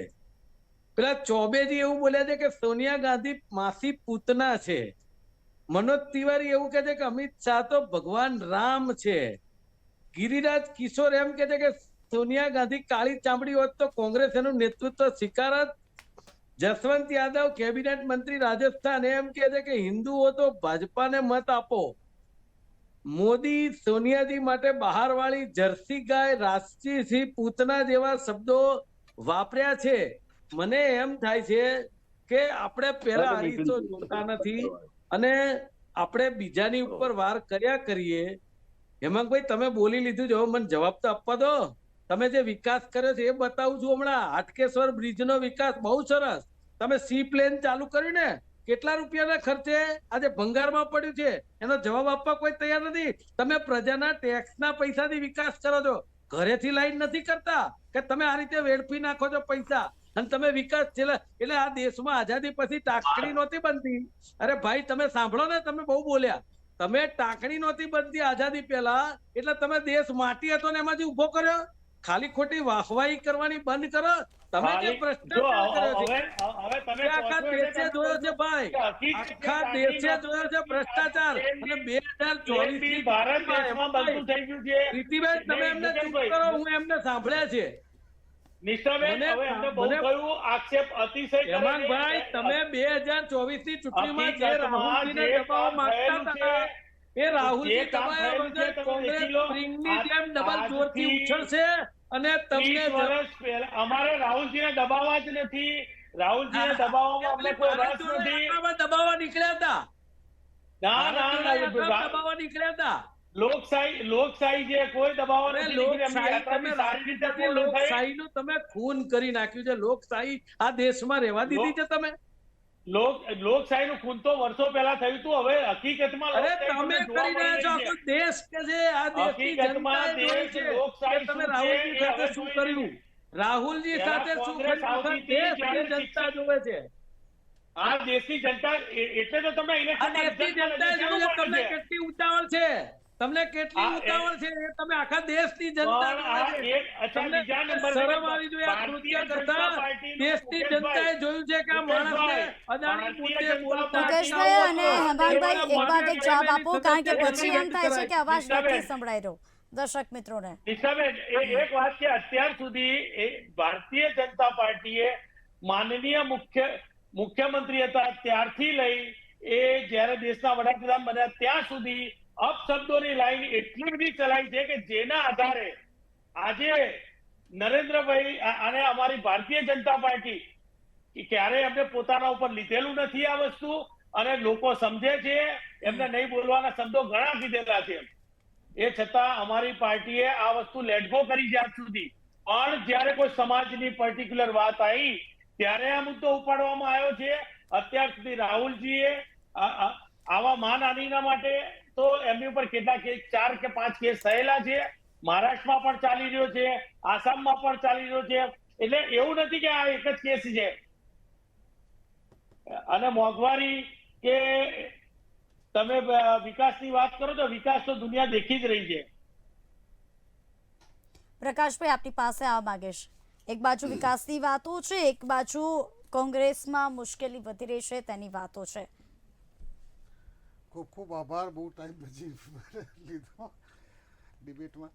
S2: પેલા ચૌબેજી એવું બોલ્યા છે કે સોનિયા ગાંધી માસી પૂતના છે. મનોજ તિવારી એવું કહે છે કે અમિત શાહ તો ભગવાન રામ છે. ગિરિરાજ કિશોર એમ કે છે કે સોનિયા ગાંધી કાળી ચામડી હોત તો કોંગ્રેસ એનું નેતૃત્વ સ્વીકારત. જસવંત યાદવ કેબિનેટ મંત્રી રાજસ્થાન એમ કે છે કે હિન્દુઓ તો ભાજપાને મત આપો. મોદી સોનિયાજી માટે બહારવાળી જર્સી ગાય રાષ્ટ્રીય પૂતના જેવા શબ્દો વાપર્યા છે. મને એમ થાય છે કે આપણે પેલા હરીશો જોતા નથી અને આપણે બીજાની ઉપર વાર કર્યા કરીએ. હેમાંગભાઈ તમે બોલી લીધું છે, મને જવાબ તો આપવા દો. તમે જે વિકાસ કર્યો છે એ બતાવું છું હમણાં. હાટકેશ્વર બ્રિજનો વિકાસ બહુ સરસ. તમે સી પ્લેન ચાલુ કર્યું ને, કેટલા રૂપિયાના ખર્ચે આજે ભંગારમાં પડ્યું છે એનો જવાબ આપવા કોઈ તૈયાર નથી. તમે પ્રજાના ટેક્સના પૈસાથી વિકાસ કરો છો, ઘરેથી લાઈન નથી કરતા કે તમે આ રીતે વેડફી નાખો છો પૈસા અને તમે વિકાસ એટલે આ દેશમાં આઝાદી પછી ટાંકણી નહોતી બનતી. અરે ભાઈ તમે સાંભળો ને, તમે બહુ બોલ્યા. તમે ટાંકણી નહોતી બનતી આઝાદી પહેલા, એટલે તમે દેશ માટી હતો ને એમાંથી ઉભો કર્યો. ખાલી ખોટી વાહવાહી કરવાની બંધ કરો. તમે જે ભ્રષ્ટાચાર કર્યો છે આખા દેશે જોયો છે ભાઈ, આખા દેશે જોયો છે ભ્રષ્ટાચાર. અને 2024
S3: ભારત દેશમાં બધું થઈ ગયું છે.
S2: પ્રીતિબેન તમે એમને ચૂપ કરો, હું એમને સાંભળ્યા છે.
S3: નિષ્ઠાબેન હવે એમને બહુ કહ્યું, આક્ષેપ અતિશય કરે છે.
S2: હેમાંગભાઈ તમે 2024 ની ચૂંટણીમાં જે રાહુલજીને દબાવવા માંગતા હતા એ રાહુલજી દબાયા વગર કોંગ્રેસ સ્પ્રિંગની જેમ ડબલ જોરથી ઉછળશે અને તમને
S3: 30 વર્ષ પહેલા અમારે રાહુલજીને દબાવવા જ નથી. રાહુલજીને દબાવવામાં અમને કોઈ રસ નથી.
S2: દબાવવા નીકળ્યા હતા.
S3: ના
S2: દબાવવા નીકળ્યા હતા.
S3: લોકશાહી જે કોઈ દબાવવા નથી.
S2: લોકશાહીનું તમે ખૂન કરી નાખ્યું છે. લોકશાહી આ દેશમાં રહેવા દીધી છે તમે.
S3: લોકશાહીનું ખૂન તો વર્ષો પહેલા થયું હતું. હવે હકીકતમાં
S2: અરે તમે કરી રહ્યા છો. આખો દેશ કે છે આ દેશની જનતાએ જોઈ છે કે તમે રાહુલજી સાથે શું કર્યું. રાહુલજી સાથે શું કર્યું દેશની જનતા જોવે છે.
S3: આ દેશની જનતા એટલે તો તમને
S2: દેશની જનતાએ જોયું છે. તમને કેટલી ઉતાવળ છે, તમને કેટલી ઉતાવળ છે એ તમે આખા દેશની જનતા તમને શરમ આવી જોઈએ આ કૃત્ય કરતા. દેશની જનતાએ જોયું છે કે આ માણસને અદાણી મુદ્દે બોલતા.
S1: મુકેશભાઈ અને હેમાંગભાઈ એક બાદ એક જવાબ આપો, કારણ કે પછી એમ થાય છે કે અવાજ નથી સંભળાઈ રહ્યો દર્શક મિત્રોને.
S3: એક વાત કે અત્યાર સુધી ભારતીય જનતા પાર્ટીએ માનનીય મુખ્યમંત્રી હતા ત્યારથી લઈ એ જ્યારે દેશના વડાપ્રધાન બન્યા ત્યાં સુધી અપશબ્દોની લાઈન એટલી બધી ચલાવી છે કે જેના આધારે આજે નરેન્દ્રભાઈ અને અમારી ભારતીય જનતા પાર્ટી ક્યારે એમને પોતાના ઉપર લીધેલું નથી આ વસ્તુ, અને લોકો સમજે છે. એમને નહીં બોલવાના શબ્દો ઘણા કીધેલા છે. એ છતાં અમારી પાર્ટીએ આ વસ્તુ લેટગો કરી છે આજ સુધી. પણ જ્યારે કોઈ સમાજની પર્ટિક્યુલર વાત આવી ત્યારે આ મુદ્દો ઉપાડવામાં આવ્યો છે. અત્યાર સુધી રાહુલજીએ આવા માનહાનિના માટે તો એમની ઉપર કેટલા કેસ 4 કે 5 કેસ થયેલા છે. મહારાષ્ટ્રમાં પણ ચાલી રહ્યો છે, આસામમાં પણ ચાલી રહ્યો છે. એટલે એવું નથી કે આ એક જ કેસ છે. અને મોંઘવારી કે તમે વિકાસની વાત કરો તો વિકાસ તો દુનિયા દેખી જ રહી છે.
S1: પ્રકાશભાઈ આપની પાસે આવવા માંગે છે. એક બાજુ વિકાસની વાતો છે, એક બાજુ કોંગ્રેસમાં મુશ્કેલી વધી રહી છે તેની વાતો છે.
S4: ખૂબ ખૂબ આભાર, બહુ ટાઈમ પછી લીધો ડિબેટમાં.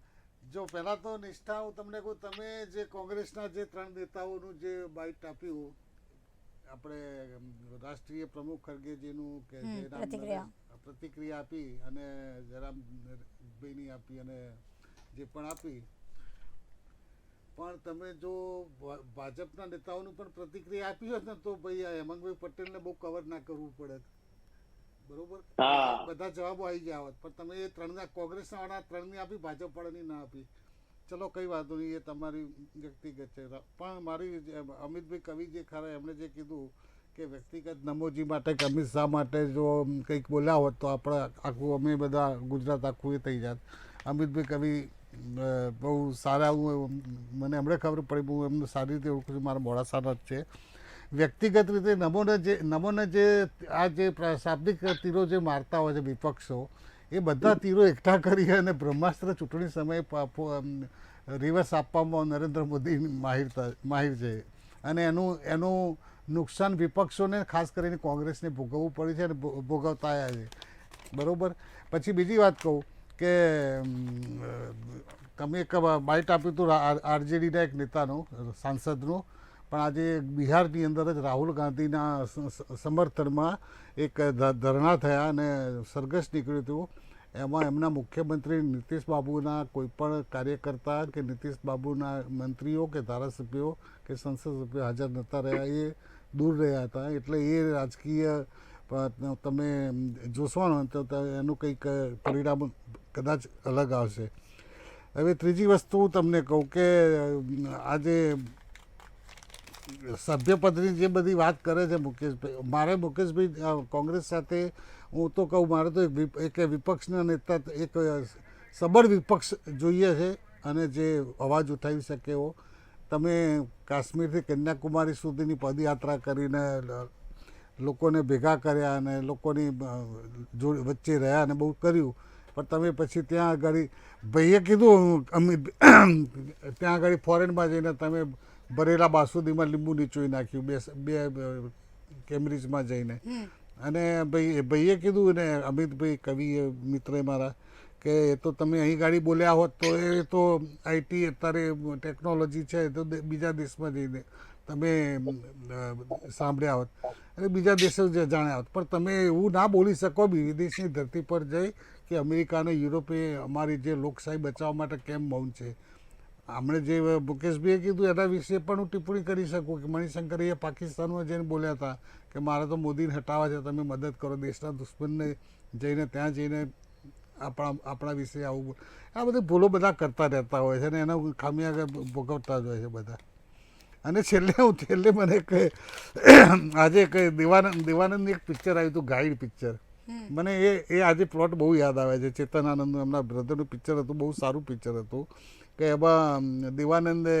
S4: જો પહેલાં તો નિષ્ઠા હું તમને કહું, તમે જે કોંગ્રેસના જે 3 નેતાઓનું જે બાઇટ આપ્યું આપણે રાષ્ટ્રીય પ્રમુખ ખરગેજીનું કે પ્રતિક્રિયા આપી અને જયરામભાઈની આપી અને જે પણ આપી, પણ તમે જો ભાજપના નેતાઓનું પણ પ્રતિક્રિયા આપી હોત ને તો ભાઈ હેમાંગભાઈ પટેલને બહુ કવર ના કરવું પડે. બરોબર, બધા જવાબો આવી ગયા હોત. પણ તમે એ 3 કોંગ્રેસના વાળા 3ની આપી, ભાજપ વાળાની ના આપી. ચલો કંઈ વાંધો નહીં, એ તમારી વ્યક્તિગત છે. પણ મારી અમિતભાઈ કવિ જે ખરા એમણે જે કીધું કે વ્યક્તિગત નમોજી માટે કે અમિત શાહ માટે જો કંઈક બોલ્યા હોત તો આપણે આખું અમે બધા ગુજરાત આખું એ થઈ જાત. અમિતભાઈ કવિ બહુ સારા, મને હમણાં ખબર પડી, હું એમને સારી રીતે ઓળખું છું, મારા મોડાસાના જ છે. વ્યક્તિગત રીતે નમોને જે આ જે શાબ્દિક તીરો જે મારતા હોય છે વિપક્ષો, એ બધા તીરો એકઠા કરી અને બ્રહ્માસ્ત્ર ચૂંટણી સમયે રિવર્સ આપવામાં નરેન્દ્ર મોદી માહિર છે. અને એનું નુકસાન વિપક્ષોને ખાસ કરીને કોંગ્રેસને ભોગવવું પડ્યું છે અને ભોગવતા આવ્યા છે. બરાબર. પછી બીજી વાત કહું કે તમે એક બાઇટ આપ્યું હતું આરજેડીના એક નેતાનું, સાંસદનું, પણ આજે બિહારની અંદર જ રાહુલ ગાંધીના સમર્થનમાં એક ધરણા થયા અને સરઘસ નીકળ્યું હતું. એમાં એમના મુખ્યમંત્રી નીતિશ બાબુના કોઈ પણ કાર્યકર્તા કે નીતિશ બાબુના મંત્રીઓ કે ધારાસભ્યો કે સંસદ સભ્યો હાજર નહોતા રહ્યા, એ દૂર રહ્યા હતા. એટલે એ રાજકીય તમે જોશો ને તો એનું કંઈક પરિણામ કદાચ અલગ આવશે. હવે ત્રીજી વસ્તુ હું તમને કહું કે આજે સભ્યપદની જે બધી વાત કરે છે મુકેશભાઈ, મારે મુકેશભાઈ કોંગ્રેસ સાથે હું તો કહું, મારે તો એક વિપક્ષના નેતા, એક સબળ વિપક્ષ જોઈએ છે અને જે અવાજ ઉઠાવી શકે એવો. તમે કાશ્મીરથી કન્યાકુમારી સુધીની પદયાત્રા કરીને લોકોને ભેગા કર્યા અને લોકોની વચ્ચે રહ્યા અને બહુ કર્યું, પણ તમે પછી ત્યાં આગળ ભાઈએ કીધું ત્યાં આગળ ફોરેનમાં જઈને તમે ભરેલા બાસુદીમાં લીંબુ નીચોઈ નાખ્યું બે કેમ્બ્રિજમાં જઈને. અને ભાઈએ કીધું ને અમિતભાઈ કવિ મિત્રે મારા કે એ તો તમે અહીં ગાડી બોલ્યા હોત તો એ તો આઈટી અત્યારે ટેકનોલોજી છે તો બીજા દેશમાં જઈને તમે સાંભળ્યા હોત અને બીજા દેશો જાણ્યા હોત, પણ તમે એવું ના બોલી શકો વિદેશની ધરતી પર જઈ કે અમેરિકા અને યુરોપે અમારી જે લોકશાહી બચાવવા માટે કેમ મૌન છે. હમણે જે મુકેશભાઈએ કીધું એના વિશે પણ હું ટિપ્પણી કરી શકું કે મણિશંકરે પાકિસ્તાનમાં જઈને બોલ્યા હતા કે મારે તો મોદીને હટાવવા છે, તમે મદદ કરો, દેશના દુશ્મનને જઈને ત્યાં જઈને આપણા વિશે આવું આ બધી ભૂલો બધા કરતા રહેતા હોય છે અને એના ખામિયા ભોગવતા જ હોય છે બધા. અને છેલ્લે મને કે આજે દેવાનંદનું એક પિક્ચર આવ્યું હતું, ગાઈડ પિક્ચર, મને એ આજે પ્લોટ બહુ યાદ આવે છે. ચેતન આનંદનું એમના બ્રધરનું પિક્ચર હતું, બહુ સારું પિક્ચર હતું કે એમાં દેવાનંદે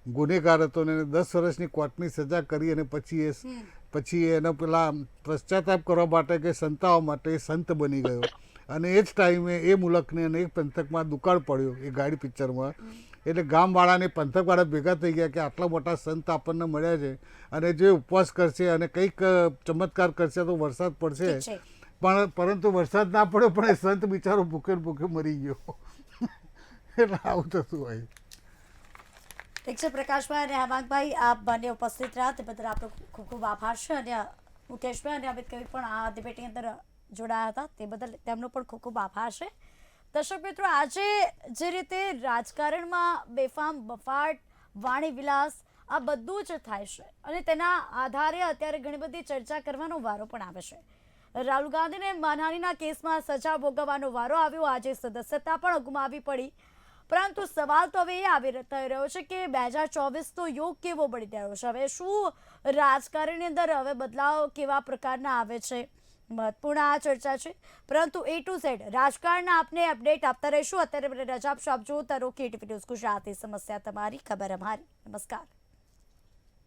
S4: ગુનેગાર હતો ને 10 વર્ષની કોર્ટની સજા કરી અને પછી એનો પેલા પશ્ચાતાપ કરવા માટે કે સંતાવવા માટે સંત બની ગયો. અને એ જ ટાઈમે એ મુલકને અને એક પંથકમાં દુકાળ પડ્યો એ ગાઈડ પિક્ચરમાં. એટલે ગામવાળાને પંથકવાળા ભેગા થઈ ગયા કે આટલા મોટા સંત આપણને મળ્યા છે અને જે ઉપવાસ કરશે અને કંઈક ચમત્કાર કરશે તો વરસાદ પડશે, પરંતુ વરસાદ ના પડ્યો પણ એ સંત બિચારો ભૂખે મરી ગયો. એટલે આવું થતું હોય.
S1: ઠીક છે પ્રકાશભાઈ અને હેમાંગભાઈ, આપ બંને ઉપસ્થિત રહ્યા તે બદલ આપણો ખૂબ ખૂબ આભાર છે. અને મુકેશભાઈ અને અમિત કવિ પણ આ ડિબેટની અંદર જોડાયા હતા તે બદલ તેમનો પણ ખૂબ ખૂબ આભાર છે. દર્શક મિત્રો, આજે જે રીતે રાજકારણમાં બેફામ બફાટ, વાણી વિલાસ આ બધું જ થાય છે અને તેના આધારે અત્યારે ઘણી બધી ચર્ચા કરવાનો વારો પણ આવે છે. રાહુલ ગાંધીને માનહાનિના કેસમાં સજા ભોગવવાનો વારો આવ્યો, આજે સદસ્યતા પણ ગુમાવવી પડી. પરંતુ સવાલ તો હવે એ આવી રહ્યો છે કે 2024 તો યોગ કેવો બની રહ્યો છે. હવે શું રાજકારણની અંદર હવે બદલાવ કેવા પ્રકારના આવે છે, મહત્વપૂર્ણ આ ચર્ચા છે. પરંતુ A to Z રાજકારણના આપને અપડેટ આપતા રહીશું. અત્યારે મને રજા આપશો. આપ જોતા રહો KTV ન્યૂઝ ગુજરાતી, સમસ્યા તમારી, ખબર અમારી. નમસ્કાર.